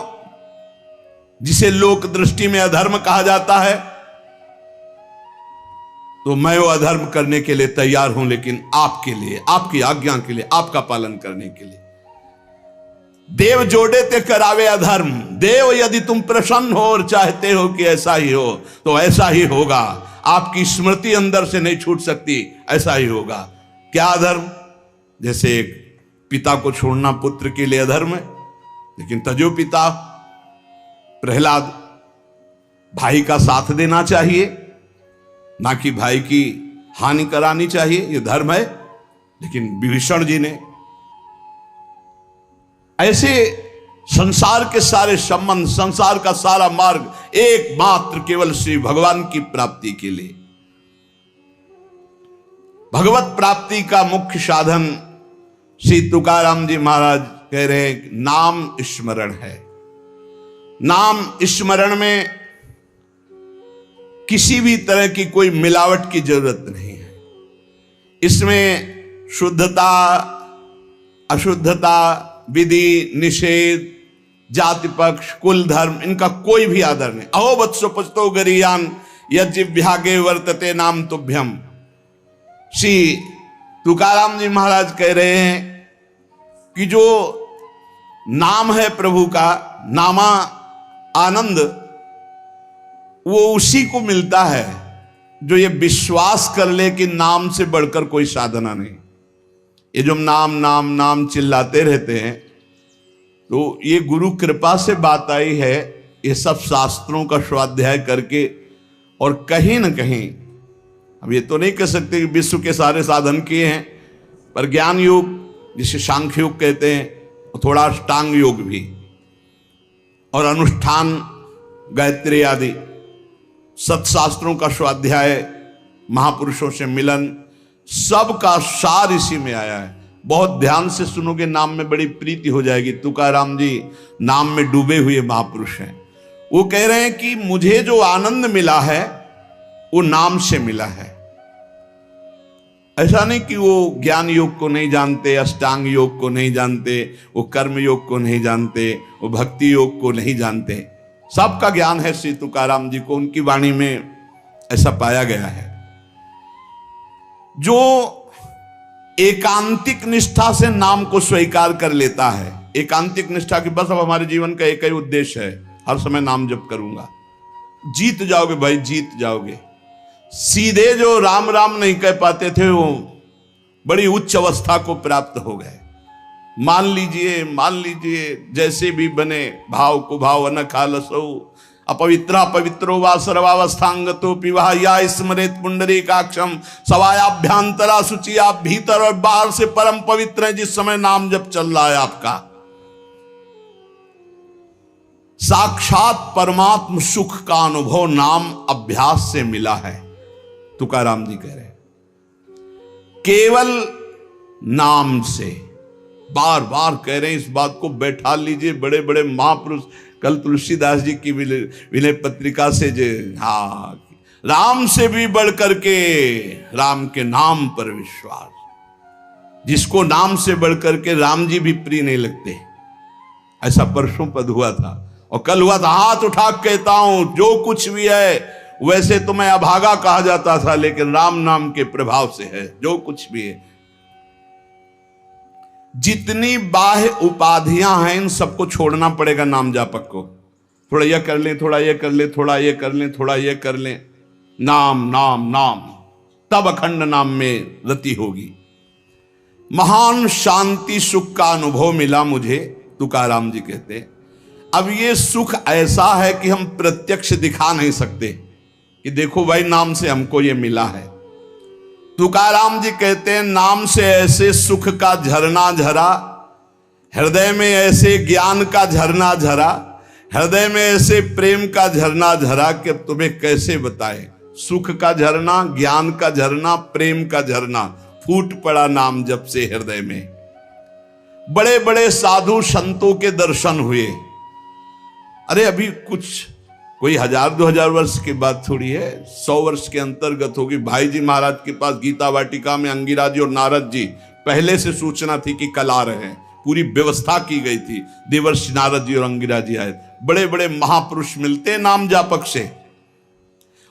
जिसे लोक दृष्टि में अधर्म कहा जाता है, तो मैं वो अधर्म करने के लिए तैयार हूं, लेकिन आपके लिए, आपकी आज्ञा के लिए, आपका पालन करने के लिए। देव जोड़े ते करावे अधर्म। देव यदि तुम प्रसन्न हो और चाहते हो कि ऐसा ही हो, तो ऐसा ही होगा। आपकी स्मृति अंदर से नहीं छूट सकती, ऐसा ही होगा। क्या अधर्म? जैसे एक पिता को छोड़ना पुत्र के लिए अधर्म है, लेकिन तजो पिता प्रहलाद, भाई का साथ देना चाहिए, ना कि भाई की हानि करानी चाहिए, यह धर्म है। लेकिन विभीषण जी ने ऐसे संसार के सारे संबंध, संसार का सारा मार्ग एकमात्र केवल श्री भगवान की प्राप्ति के लिए। भगवत प्राप्ति का मुख्य साधन श्री तुकाराम जी महाराज कह रहे हैं नाम स्मरण है। नाम स्मरण में किसी भी तरह की कोई मिलावट की जरूरत नहीं है। इसमें शुद्धता, अशुद्धता, विधि निषेध, जाति पक्ष, कुल धर्म, इनका कोई भी आदर नहीं। अहो वत्सो पचतो गरीयान यज्ञ वर्तते नाम तुभ्यम। श्री तुकाराम जी महाराज कह रहे हैं कि जो नाम है प्रभु का, नामा आनंद, वो उसी को मिलता है जो ये विश्वास कर ले कि नाम से बढ़कर कोई साधना नहीं। ये जो नाम नाम नाम चिल्लाते रहते हैं, तो ये गुरु कृपा से बात आई है ये सब शास्त्रों का स्वाध्याय करके, और कहीं ना कहीं, अब ये तो नहीं कह सकते कि विश्व के सारे साधन किए हैं, पर ज्ञान योग जिसे सांख्य योग कहते हैं, और थोड़ा अष्टांग योग भी, और अनुष्ठान, गायत्री आदि सत्शास्त्रों का स्वाध्याय, महापुरुषों से मिलन, सबका सार इसी में आया है। बहुत ध्यान से सुनोगे, नाम में बड़ी प्रीति हो जाएगी। तुकाराम जी नाम में डूबे हुए महापुरुष हैं। वो कह रहे हैं कि मुझे जो आनंद मिला है वो नाम से मिला है। ऐसा नहीं कि वो ज्ञान योग को नहीं जानते, अष्टांग योग को नहीं जानते, वो कर्म योग को नहीं जानते, वो भक्ति योग को नहीं जानते। सबका ज्ञान है श्री तुकाराम जी को, उनकी वाणी में ऐसा पाया गया है। जो एकांतिक निष्ठा से नाम को स्वीकार कर लेता है, एकांतिक निष्ठा की बस अब हमारे जीवन का एक ही उद्देश्य है, हर समय नाम जप करूंगा, जीत जाओगे भाई, जीत जाओगे। सीधे जो राम राम नहीं कह पाते थे वो बड़ी उच्च अवस्था को प्राप्त हो गए। मान लीजिए जैसे भी बने, भाव को भाव न खालसो, अपवित्रा पवित्रो वा सर्वावस्थांगतो पिवा या स्मरेत पुंडरीकाक्षम, सवायाभ्यांतरा शुचि, आप भीतर और बाहर से परम पवित्र हैं जिस समय नाम जप चल रहा है आपका। साक्षात परमात्म सुख का अनुभव नाम अभ्यास से मिला है, तुकाराम जी कह रहे हैं। केवल नाम से, बार बार कह रहे हैं इस बात को, बैठा लीजिए। बड़े बड़े महापुरुष, कल तुलसीदास जी की विनय पत्रिका से जो, हाँ, राम से भी बढ़ करके राम के नाम पर विश्वास, जिसको नाम से बढ़ करके राम जी भी प्रिय नहीं लगते। ऐसा परसों पद हुआ था, और कल हुआ था। हाथ उठा कहता हूं, जो कुछ भी है, वैसे तो मैं अभागा कहा जाता था, लेकिन राम नाम के प्रभाव से है जो कुछ भी है। जितनी बाह्य उपाधियां हैं, इन सबको छोड़ना पड़ेगा नाम जापक को। थोड़ा यह कर लें, थोड़ा यह कर लें, थोड़ा यह कर लें, थोड़ा यह कर लें, नाम नाम नाम, तब अखंड नाम में रति होगी। महान शांति सुख का अनुभव मिला मुझे, तुकाराम जी कहते। अब ये सुख ऐसा है कि हम प्रत्यक्ष दिखा नहीं सकते कि देखो भाई नाम से हमको ये मिला है। तुकाराम जी कहते हैं, नाम से ऐसे सुख का झरना झरा, हृदय में ऐसे ज्ञान का झरना झरा, हृदय में ऐसे प्रेम का झरना झरा कि तुम्हें कैसे बताएं। सुख का झरना, ज्ञान का झरना, प्रेम का झरना फूट पड़ा नाम जब से हृदय में। बड़े बड़े साधु संतों के दर्शन हुए। अरे अभी कुछ कोई 1000-2000 वर्ष की बात थोड़ी है, 100 वर्ष के अंतर्गत होगी। भाई जी महाराज के पास गीता वाटिका में अंगिरा जी और नारद जी, पहले से सूचना थी कि कल आ रहे हैं, पूरी व्यवस्था की गई थी। देवर्षि नारद जी और अंगिरा जी आए। बड़े बड़े महापुरुष मिलते नाम जापक से,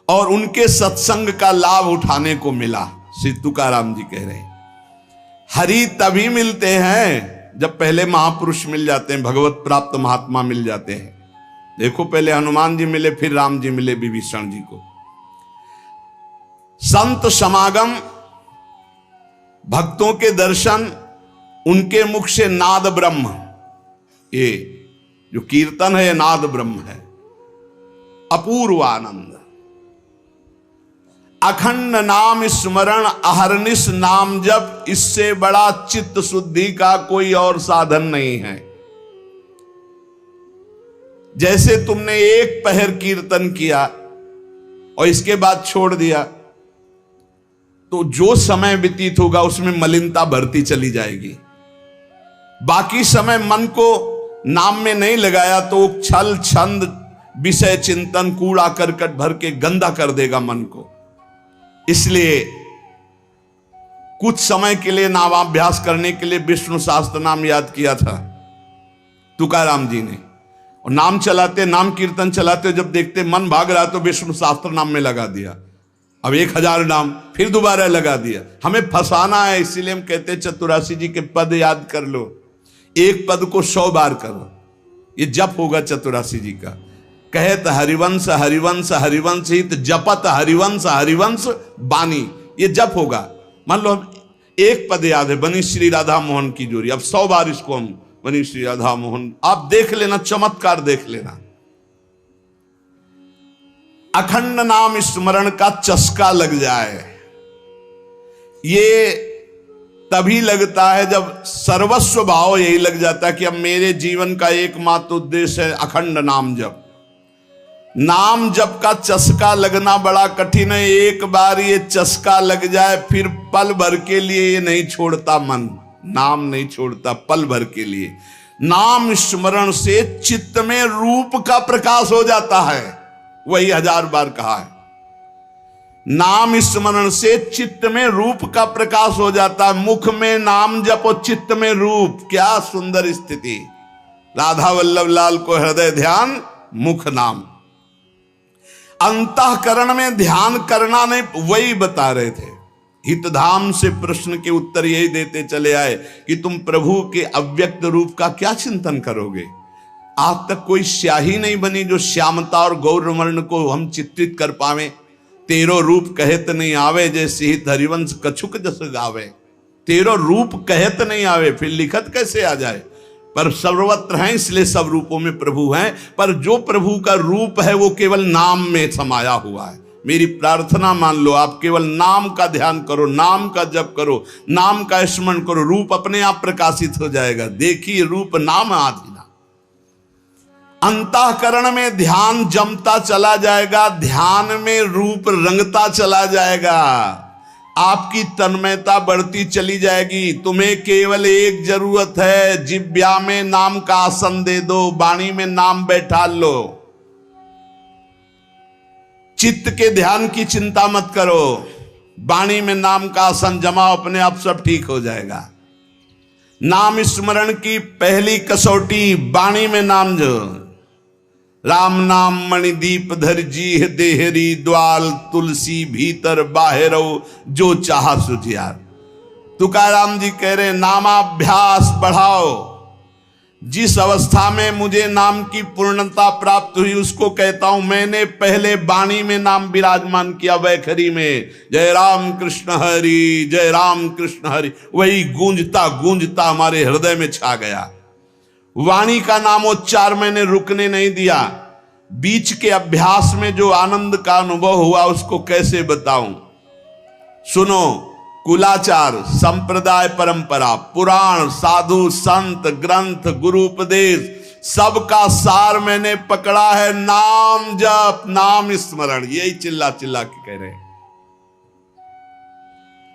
और उनके सत्संग का लाभ उठाने को मिला। श्री तुकाराम जी कह रहे हैं, हरि तभी मिलते हैं जब पहले महापुरुष मिल जाते हैं, भगवत प्राप्त महात्मा मिल जाते हैं। देखो, पहले हनुमान जी मिले, फिर राम जी मिले विभीषण जी को। संत समागम, भक्तों के दर्शन, उनके मुख से नाद ब्रह्म, ये जो कीर्तन है ये नाद ब्रह्म है। अपूर्व आनंद, अखंड नाम स्मरण, अहरनिश नाम जप, इससे बड़ा चित्त शुद्धि का कोई और साधन नहीं है। जैसे तुमने एक पहर कीर्तन किया और इसके बाद छोड़ दिया, तो जो समय व्यतीत होगा उसमें मलिनता बढ़ती चली जाएगी। बाकी समय मन को नाम में नहीं लगाया तो छल छंद विषय चिंतन कूड़ा करकट भर के गंदा कर देगा मन को। इसलिए कुछ समय के लिए नामाभ्यास करने के लिए विष्णु सहस्त्र नाम याद किया था तुकाराम जी ने, और नाम चलाते, नाम कीर्तन चलाते, जब देखते मन भाग रहा तो विष्णु सहस्त्र नाम में लगा दिया। अब 1000 नाम फिर दोबारा लगा दिया। हमें फंसाना है, इसीलिए हम कहते हैं चतुरासी जी के पद याद कर लो, एक पद को 100 बार करो, ये जप होगा चतुरासी जी का। कहत हरिवंश हरिवंश हरिवंश हित, जपत हरिवंश हरिवंश बानी, ये जप होगा। मान लो एक पद याद है, बनी श्री राधा मोहन की जोड़ी, अब 100 बार इसको हम बनी श्री राधा मोहन, आप देख लेना, चमत्कार देख लेना। अखंड नाम स्मरण का चस्का लग जाए। ये तभी लगता है जब सर्वस्व भाव यही लग जाता है कि अब मेरे जीवन का एकमात्र उद्देश्य है अखंड नाम जप। नाम जप का चस्का लगना बड़ा कठिन है। एक बार ये चस्का लग जाए फिर पल भर के लिए ये नहीं छोड़ता मन, नाम नहीं छोड़ता पल भर के लिए। नाम स्मरण से चित्त में रूप का प्रकाश हो जाता है, वही 1000 बार कहा है। नाम स्मरण से चित्त में रूप का प्रकाश हो जाता है। मुख में नाम जप और चित्त में रूप, क्या सुंदर स्थिति। राधा वल्लभ लाल को हृदय ध्यान मुख नाम। अंतःकरण में ध्यान करना नहीं, वही बता रहे थे। हितधाम से प्रश्न के उत्तर यही देते चले आए कि तुम प्रभु के अव्यक्त रूप का क्या चिंतन करोगे। आज तक कोई स्याही नहीं बनी जो श्यामता और गौरवर्ण को हम चित्रित कर पावे। तेरो रूप कहत नहीं आवे, जैसे हित हरिवंश कछुक जस गावे। तेरो रूप कहत नहीं आवे, फिर लिखत कैसे आ जाए। पर सर्वत्र हैं, इसलिए सब रूपों में प्रभु हैं। पर जो प्रभु का रूप है वो केवल नाम में समाया हुआ है। मेरी प्रार्थना मान लो, आप केवल नाम का ध्यान करो, नाम का जप करो, नाम का स्मरण करो, रूप अपने आप प्रकाशित हो जाएगा। देखिए रूप नाम आधीना। अंतःकरण में ध्यान जमता चला जाएगा, ध्यान में रूप रंगता चला जाएगा, आपकी तन्मयता बढ़ती चली जाएगी। तुम्हें केवल एक जरूरत है, जिब्या में नाम का आसन दे दो, वाणी में नाम बैठा लो। चित्त के ध्यान की चिंता मत करो, वाणी में नाम का आसन जमाओ, अपने आप सब ठीक हो जाएगा। नाम स्मरण की पहली कसौटी वाणी में नाम जो राम नाम मणिदीप धर जी देहरी द्वाल तुलसी भीतर बाहरो जो चाहा सुझियार। तुकाराम जी कह रहे नामाभ्यास बढ़ाओ। जिस अवस्था में मुझे नाम की पूर्णता प्राप्त हुई उसको कहता हूं मैंने पहले वाणी में नाम विराजमान किया, वैखरी में जय राम कृष्ण हरि जय राम कृष्ण हरि, वही गूंजता गूंजता हमारे हृदय में छा गया। वाणी का नामोच्चार मैंने रुकने नहीं दिया। बीच के अभ्यास में जो आनंद का अनुभव हुआ उसको कैसे बताऊं। सुनो, कुलाचार, संप्रदाय, परंपरा, पुराण, साधु, संत, ग्रंथ, गुरु उपदेश, सबका सार मैंने पकड़ा है नाम जप, नाम स्मरण। यही चिल्ला चिल्ला के कह रहे हैं।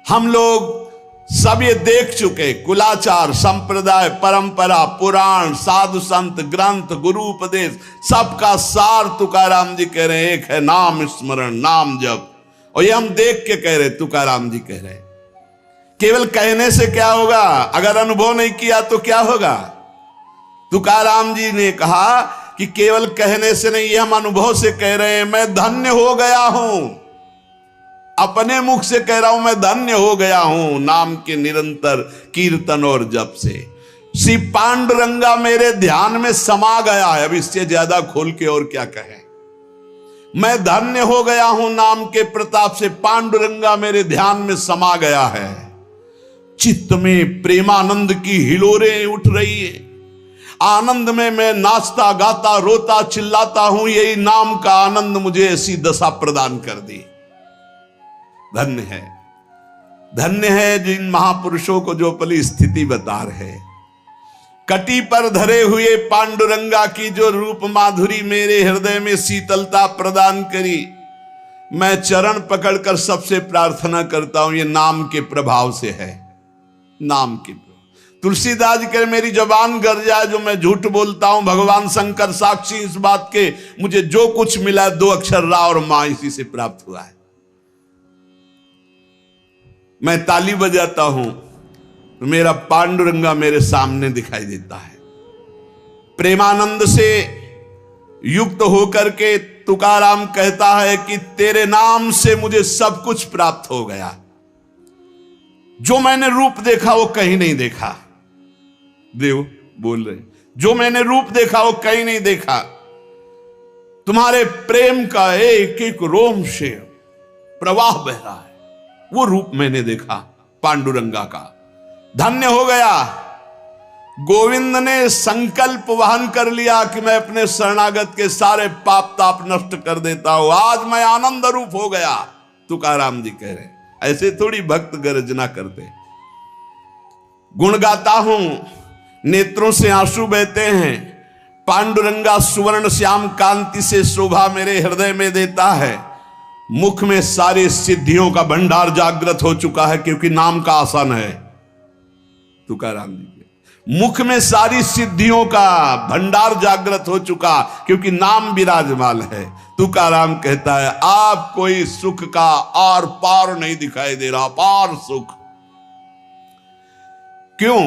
हम लोग सब ये देख चुके, कुलाचार, संप्रदाय, परंपरा, पुराण, साधु संत, ग्रंथ, गुरु उपदेश, सबका सार तुकाराम जी कह रहे हैं एक है नाम स्मरण, नाम जप। और ये हम देख के कह रहे, तुकाराम जी कह रहे। केवल कहने से क्या होगा, अगर अनुभव नहीं किया तो क्या होगा। तुकाराम जी ने कहा कि केवल कहने से नहीं, ये हम अनुभव से कह रहे हैं। मैं धन्य हो गया हूं, अपने मुख से कह रहा हूं मैं धन्य हो गया हूं नाम के निरंतर कीर्तन और जप से। श्री पांडुरंगा मेरे ध्यान में समा गया है। अब इससे ज्यादा खोल के और क्या कहें। मैं धन्य हो गया हूं नाम के प्रताप से, पांडुरंगा मेरे ध्यान में समा गया है। चित्त में प्रेमानंद की हिलोरें उठ रही है। आनंद में मैं नाचता गाता रोता चिल्लाता हूं। यही नाम का आनंद मुझे ऐसी दशा प्रदान कर दी। धन्य है, धन्य है जिन महापुरुषों को जो पली स्थिति बता रहे। कटी पर धरे हुए पांडुरंगा की जो रूप माधुरी मेरे हृदय में शीतलता प्रदान करी। मैं चरण पकड़कर सबसे प्रार्थना करता हूं ये नाम के प्रभाव से है। नाम के तुलसीदास जी कह मेरी जबान गर जाए जो मैं झूठ बोलता हूं, भगवान शंकर साक्षी इस बात के, मुझे जो कुछ मिला 2 अक्षर रा और मां इसी से प्राप्त हुआ है। मैं ताली बजाता हूं तो मेरा पांडुरंगा मेरे सामने दिखाई देता है। प्रेमानंद से युक्त होकर के तुकाराम कहता है कि तेरे नाम से मुझे सब कुछ प्राप्त हो गया। जो मैंने रूप देखा वो कहीं नहीं देखा। देव बोल रहे, जो मैंने रूप देखा वो कहीं नहीं देखा। तुम्हारे प्रेम का एक एक रोम से प्रवाह बह रहा है, वो रूप मैंने देखा पांडुरंगा का। धन्य हो गया। गोविंद ने संकल्प वहन कर लिया कि मैं अपने शरणागत के सारे पाप ताप नष्ट कर देता हूं, आज मैं आनंद रूप हो गया। तुकाराम जी कह रहे, ऐसे थोड़ी भक्त गर्जना करते। गुण गाता हूं, नेत्रों से आंसू बहते हैं, पांडुरंगा सुवर्ण श्याम कांति से शोभा मेरे हृदय में देता है। मुख में सारी सिद्धियों का भंडार जागृत हो चुका है, क्योंकि नाम का आसन है। तुकाराम जी के मुख में सारी सिद्धियों का भंडार जागृत हो चुका, क्योंकि नाम विराजमान है। तुकाराम कहता है, आप कोई सुख का आर पार नहीं दिखाई दे रहा, पार सुख। क्यों?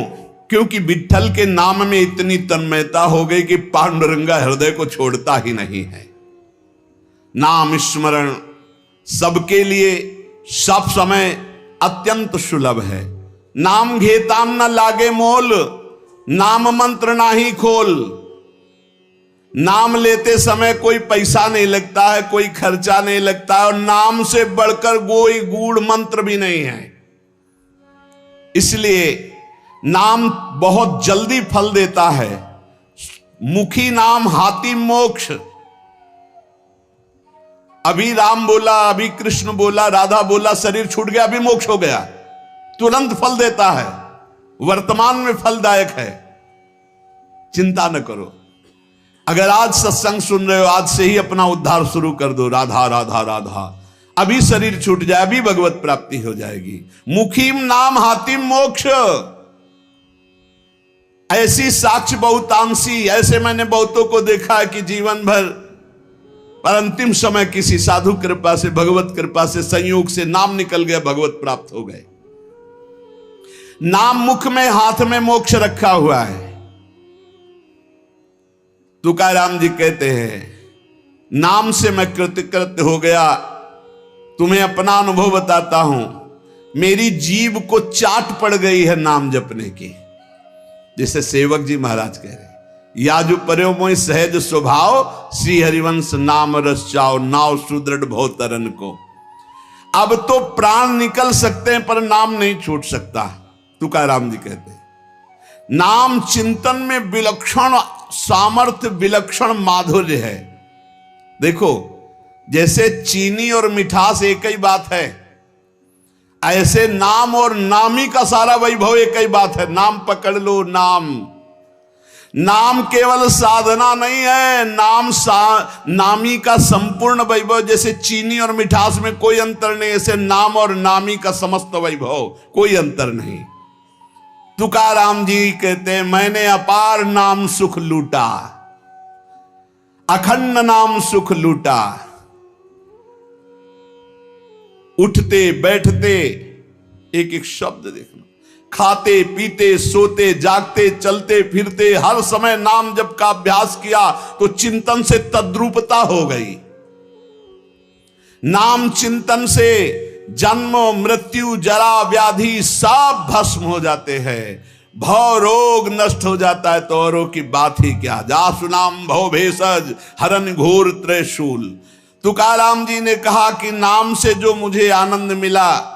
क्योंकि विठ्ठल के नाम में इतनी तन्मयता हो गई कि पांडुरंगा हृदय को छोड़ता ही नहीं है। नाम स्मरण सबके लिए सब समय अत्यंत सुलभ है। नाम घेताम न लागे मोल, नाम मंत्र ना ही खोल। नाम लेते समय कोई पैसा नहीं लगता है, कोई खर्चा नहीं लगता है, और नाम से बढ़कर कोई गूढ़ मंत्र भी नहीं है। इसलिए नाम बहुत जल्दी फल देता है। मुखी नाम हाथी मोक्ष। अभी राम बोला, अभी कृष्ण बोला, राधा बोला, शरीर छूट गया, अभी मोक्ष हो गया, तुरंत फल देता है, वर्तमान में फलदायक है। चिंता न करो। अगर आज सत्संग सुन रहे हो, आज से ही अपना उद्धार शुरू कर दो। राधा राधा राधा, अभी शरीर छूट जाए, अभी भगवत प्राप्ति हो जाएगी। मुखीम नाम हातिम मोक्ष। ऐसी साक्ष्य बहुतांशी, ऐसे मैंने बहुतों को देखा है कि जीवन भर पर अंतिम समय किसी साधु कृपा से, भगवत कृपा से, संयोग से नाम निकल गया, भगवत प्राप्त हो गए। नाम मुख में, हाथ में मोक्ष रखा हुआ है। तुकाराम जी कहते हैं, नाम से मैं कृतकृत्य हो गया। तुम्हें अपना अनुभव बताता हूं, मेरी जीभ को चाट पड़ गई है नाम जपने की। जैसे सेवक जी महाराज कह रहे, या जो पर्यो मोहि सहज स्वभाव, श्री हरिवंश नाम रस चाओ, नाव सुदृढ़ भव तरन को। अब तो प्राण निकल सकते हैं पर नाम नहीं छूट सकता। तुकाराम जी कहते हैं, नाम चिंतन में विलक्षण सामर्थ्य, विलक्षण माधुर्य है। देखो, जैसे चीनी और मिठास एक ही बात है, ऐसे नाम और नामी का सारा वैभव एक ही बात है। नाम पकड़ लो। नाम केवल साधना नहीं है, नामी का संपूर्ण वैभव। जैसे चीनी और मिठास में कोई अंतर नहीं, ऐसे नाम और नामी का समस्त वैभव, कोई अंतर नहीं। तुकाराम जी कहते हैं, मैंने अपार नाम सुख लूटा, अखंड नाम सुख लूटा। उठते बैठते एक एक शब्द देखना, खाते पीते सोते जागते चलते फिरते हर समय नाम जप का अभ्यास किया तो चिंतन से तद्रूपता हो गई। नाम चिंतन से जन्म मृत्यु जरा व्याधि सब भस्म हो जाते हैं, भव रोग नष्ट हो जाता है, तो औरों की बात ही क्या। जासु नाम भव भेषज हरन घोर त्रिशूल। तुकाराम जी ने कहा कि नाम से जो मुझे आनंद मिला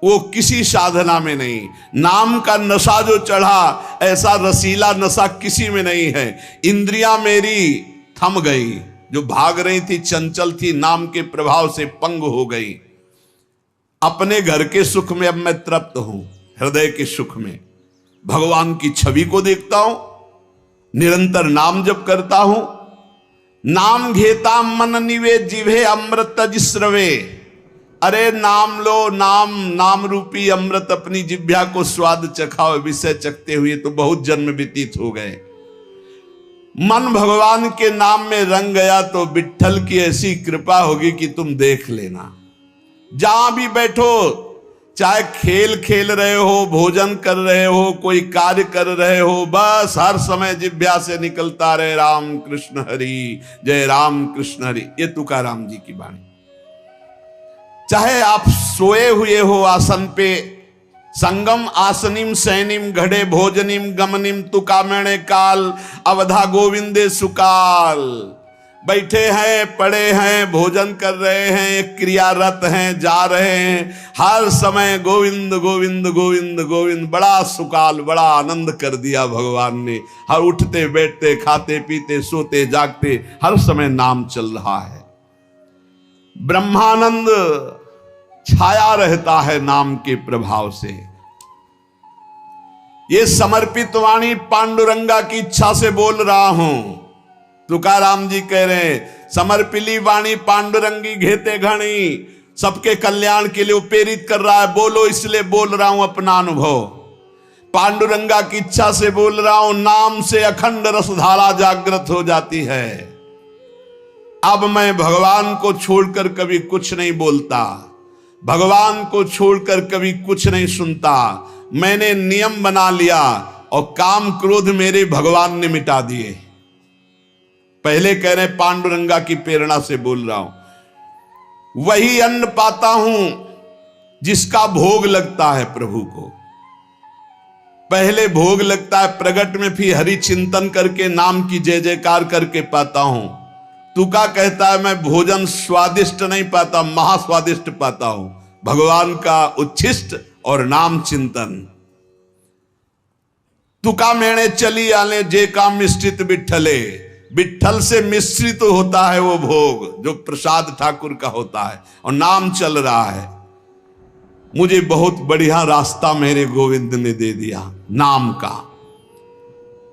वो किसी साधना में नहीं। नाम का नशा जो चढ़ा, ऐसा रसीला नशा किसी में नहीं है। इंद्रियां मेरी थम गई, जो भाग रही थी, चंचल थी, नाम के प्रभाव से पंग हो गई। अपने घर के सुख में अब मैं तृप्त हूं, हृदय के सुख में भगवान की छवि को देखता हूं, निरंतर नाम जप करता हूं। नाम घेता मन निवे जिभे अमृत जिस्रवे। अरे नाम लो, नाम रूपी अमृत अपनी जिभ्या को स्वाद चखाओ। विषय चखते हुए तो बहुत जन्म व्यतीत हो गए। मन भगवान के नाम में रंग गया तो विठ्ठल की ऐसी कृपा होगी कि तुम देख लेना। जहां भी बैठो, चाहे खेल खेल रहे हो, भोजन कर रहे हो, कोई कार्य कर रहे हो, बस हर समय जिह्वा से निकलता रहे राम कृष्ण हरि, जय राम कृष्ण हरि। ये तुकाराम जी की वाणी। चाहे आप सोए हुए हो आसन पे, संगम आसनिम सैनिम घड़े भोजनिम गमनिम तुकामेणे काल अवधा गोविंदे सुकाल। बैठे हैं, पड़े हैं, भोजन कर रहे हैं, क्रियारत हैं, जा रहे हैं, हर समय गोविंद गोविंद गोविंद गोविंद। बड़ा सुकाल, बड़ा आनंद कर दिया भगवान ने। हर उठते बैठते, खाते पीते, सोते जागते, हर समय नाम चल रहा है। ब्रह्मानंद छाया रहता है नाम के प्रभाव से। ये समर्पित वाणी पांडुरंगा की इच्छा से बोल रहा हूं। तुकाराम जी कह रहे हैं, समर्पिली वाणी पांडुरंगी घेते घणी, सबके कल्याण के लिए प्रेरित कर रहा है। बोलो इसलिए बोल रहा हूं अपना अनुभव। पांडुरंगा की इच्छा से बोल रहा हूं। नाम से अखंड रसधारा जागृत हो जाती है। अब मैं भगवान को छोड़कर कभी कुछ नहीं बोलता, भगवान को छोड़कर कभी कुछ नहीं सुनता। मैंने नियम बना लिया और काम क्रोध मेरे भगवान ने मिटा दिए। पहले कह रहे पांडुरंगा की प्रेरणा से बोल रहा हूं। वही अन्न पाता हूं जिसका भोग लगता है प्रभु को। पहले भोग लगता है प्रगट में, फिर हरि चिंतन करके नाम की जय जयकार करके पाता हूं। तुका कहता है मैं भोजन स्वादिष्ट नहीं पाता, महास्वादिष्ट पाता हूं। भगवान का उच्छिष्ट और नाम चिंतन। तुका मेणे चली आले जे का मिश्रित बिठले। बिठल से मिश्रित होता है वो भोग जो प्रसाद ठाकुर का होता है, और नाम चल रहा है। मुझे बहुत बढ़िया रास्ता मेरे गोविंद ने दे दिया नाम का।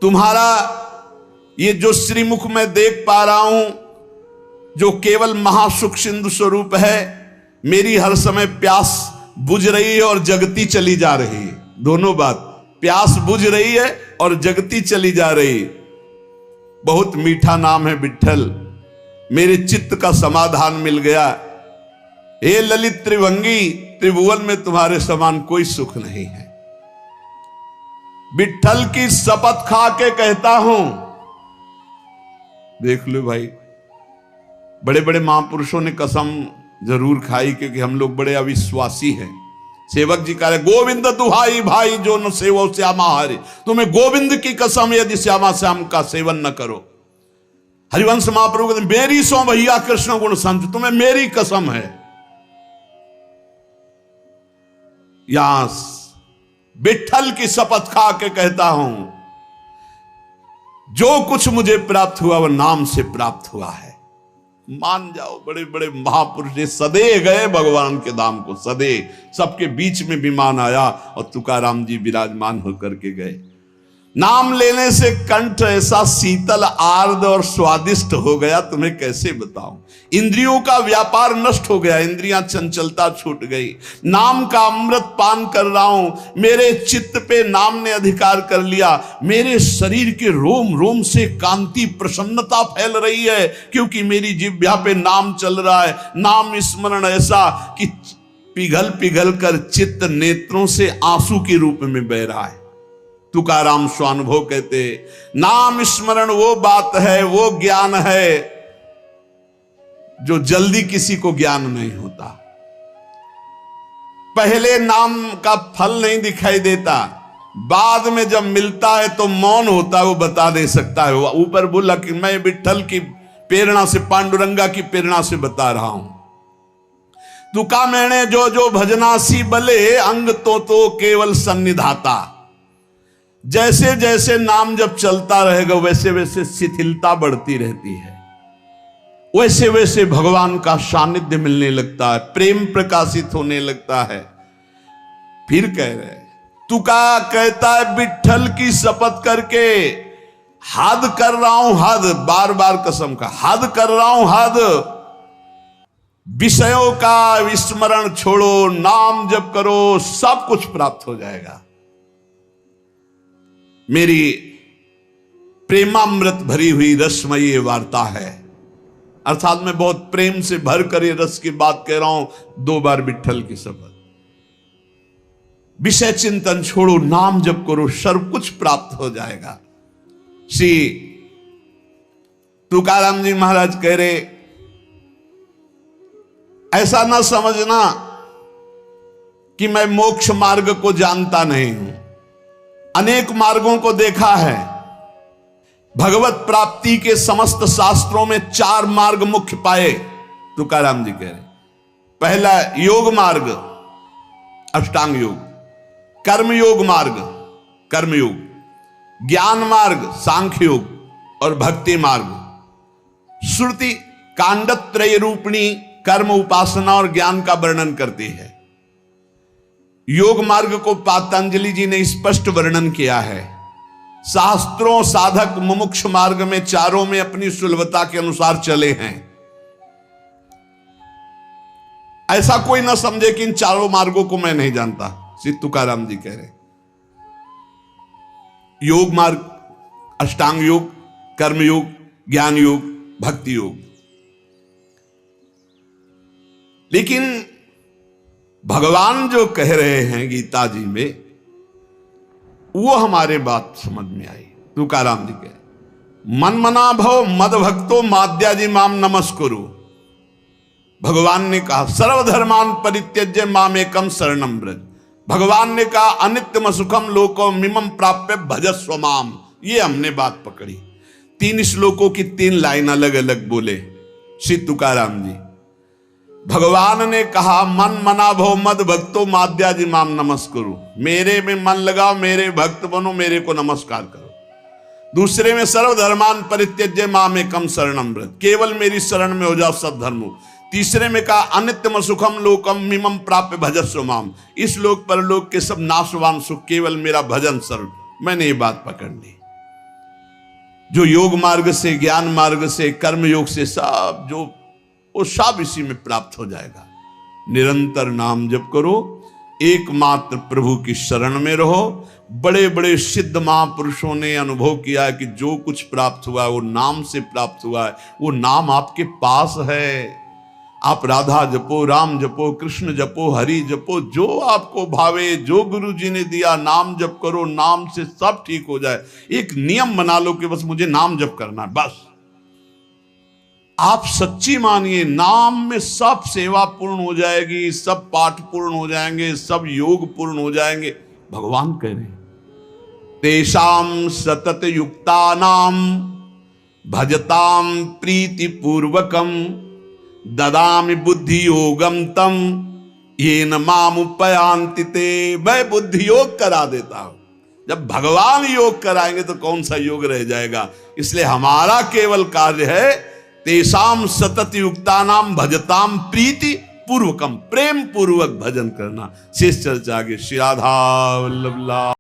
तुम्हारा ये जो श्रीमुख में देख पा रहा हूं, जो केवल महासुख सिंधु स्वरूप है, मेरी हर समय प्यास बुझ रही है और जगती चली जा रही है। दोनों बात, प्यास बुझ रही है और जगती चली जा रही। बहुत मीठा नाम है विठ्ठल। मेरे चित्त का समाधान मिल गया। हे ललित त्रिभंगी, त्रिभुवन में तुम्हारे समान कोई सुख नहीं है। विठ्ठल की शपथ खा के कहता हूं। देख लो भाई, बड़े बड़े महापुरुषों ने कसम जरूर खाई, क्योंकि हम लोग बड़े अविश्वासी हैं। सेवक जी कह रहे गोविंद दुहाई भाई जो न सेवो श्यामा हरे। तुम्हें गोविंद की कसम यदि श्यामा श्याम का सेवन न करो। हरिवंश महाप्रभु कहते मेरी सो भैया कृष्ण गुण संत, तुम्हें मेरी कसम है। यहां विठ्ठल की शपथ खा के कहता हूं, जो कुछ मुझे प्राप्त हुआ वह नाम से प्राप्त हुआ है। मान जाओ, बड़े बड़े महापुरुष ने सदे गए भगवान के धाम को, सदे। सबके बीच में विमान आया और तुकाराम जी विराजमान होकर के गए। नाम लेने से कंठ ऐसा शीतल, आर्द्र और स्वादिष्ट हो गया, तुम्हें कैसे बताऊं। इंद्रियों का व्यापार नष्ट हो गया, इंद्रियां चंचलता छूट गई। नाम का अमृत पान कर रहा हूं। मेरे चित्त पे नाम ने अधिकार कर लिया। मेरे शरीर के रोम रोम से कांति, प्रसन्नता फैल रही है, क्योंकि मेरी जिह्वा पे नाम चल रहा है। नाम स्मरण ऐसा कि पिघल पिघल कर चित्त नेत्रों से आंसू के रूप में बह रहा है। तुकाराम स्वानुभव कहते, नाम स्मरण वो बात है, वो ज्ञान है जो जल्दी किसी को ज्ञान नहीं होता। पहले नाम का फल नहीं दिखाई देता, बाद में जब मिलता है तो मौन होता है, वो बता दे सकता है। ऊपर बोला कि मैं विठ्ठल की प्रेरणा से, पांडुरंगा की प्रेरणा से बता रहा हूं। तुका मैंने जो जो भजनासी बले, अंग तो केवल सन्निधाता। जैसे जैसे नाम जब चलता रहेगा वैसे वैसे शिथिलता बढ़ती रहती है, वैसे वैसे भगवान का सानिध्य मिलने लगता है, प्रेम प्रकाशित होने लगता है। फिर कह रहे तुका कहता है विठ्ठल की शपथ करके हद कर रहा हूं, हद, बार बार कसम का हद कर रहा हूं, हद। विषयों का विस्मरण छोड़ो, नाम जप करो, सब कुछ प्राप्त हो जाएगा। मेरी प्रेमामृत भरी हुई रसमयी ये वार्ता है, अर्थात मैं बहुत प्रेम से भर कर ये रस की बात कह रहा हूं। 2 बार विठ्ठल की शपथ। विषय चिंतन छोड़ो, नाम जप करो, सर्व कुछ प्राप्त हो जाएगा। श्री तुकाराम जी महाराज कह रहे, ऐसा ना समझना कि मैं मोक्ष मार्ग को जानता नहीं हूं। अनेक मार्गों को देखा है, भगवत प्राप्ति के समस्त शास्त्रों में 4 मार्ग मुख्य पाए, तुकाराम जी कह रहे। पहला योग मार्ग, अष्टांग योग, कर्म योग मार्ग, कर्मयोग, ज्ञान मार्ग, सांख्य योग और भक्ति मार्ग। श्रुति कांडत्रय रूपिणी कर्म, उपासना और ज्ञान का वर्णन करती है। योग मार्ग को पातंजलि जी ने स्पष्ट वर्णन किया है। शास्त्रों साधक मुमुक्ष मार्ग में चारों में अपनी सुलभता के अनुसार चले हैं। ऐसा कोई ना समझे कि इन चारों मार्गों को मैं नहीं जानता, श्री तुकाराम जी कह रहे। योग मार्ग, अष्टांग योग, कर्म योग, ज्ञान योग, भक्ति योग। लेकिन भगवान जो कह रहे हैं गीता जी में, वो हमारे बात समझ में आई। तुकाराम जी कह, मन मना भव मद भक्तो माद्याजी माम नमस्कुरु। भगवान ने कहा सर्वधर्मान परित्यज्य मामेकम शरणम व्रज। भगवान ने कहा अनित्यम सुखम लोको मिमम प्राप्य भजस्व माम। ये हमने बात पकड़ी। 3 श्लोकों की 3 लाइन अलग अलग बोले श्री तुकाराम जी। भगवान ने कहा मन मना भव मद भक्तो माद्याजी माम नमस्कुरु। मेरे में मन लगाओ, मेरे भक्त बनो, मेरे को नमस्कार करो। दूसरे में सर्वधर्मान परित्यज्य मामेकम शरणम व्रज, केवल मेरी शरण में हो जाओ सब धर्मों। तीसरे में कहा अनित्यम सुखम लोकम मिमम प्राप्य भजस्व माम। इस लोक पर लोक के सब नाशवान सुख केवल मेरा भजन शरण। मैंने ये बात पकड़ ली। जो योग मार्ग से, ज्ञान मार्ग से, कर्म योग से सब जो वो सब इसी में प्राप्त हो जाएगा। निरंतर नाम जप करो, एकमात्र प्रभु की शरण में रहो। बड़े बड़े सिद्ध महापुरुषों ने अनुभव किया है कि जो कुछ प्राप्त हुआ है वो नाम से प्राप्त हुआ है। वो नाम आपके पास है। आप राधा जपो, राम जपो, कृष्ण जपो, हरि जपो, जो आपको भावे, जो गुरु जी ने दिया नाम जप करो। नाम से सब ठीक हो जाए। एक नियम बना लो कि बस मुझे नाम जप करना है, बस। आप सच्ची मानिए, नाम में सब सेवा पूर्ण हो जाएगी, सब पाठ पूर्ण हो जाएंगे, सब योग पूर्ण हो जाएंगे। भगवान कह रहे हैं तेषाम सतत युक्ता नाम भजताम प्रीति पूर्वकम ददामि बुद्धि योगम तम ये न माम उपयांति ते। मैं बुद्धि योग करा देता हूं। जब भगवान योग कराएंगे तो कौन सा योग रह जाएगा। इसलिए हमारा केवल कार्य है तेषाम सतत युक्ता नाम भजताम प्रीति पूर्वकम, प्रेम पूर्वक भजन करना। शेष चर्चा आगे। श्री राधा वल्लभ।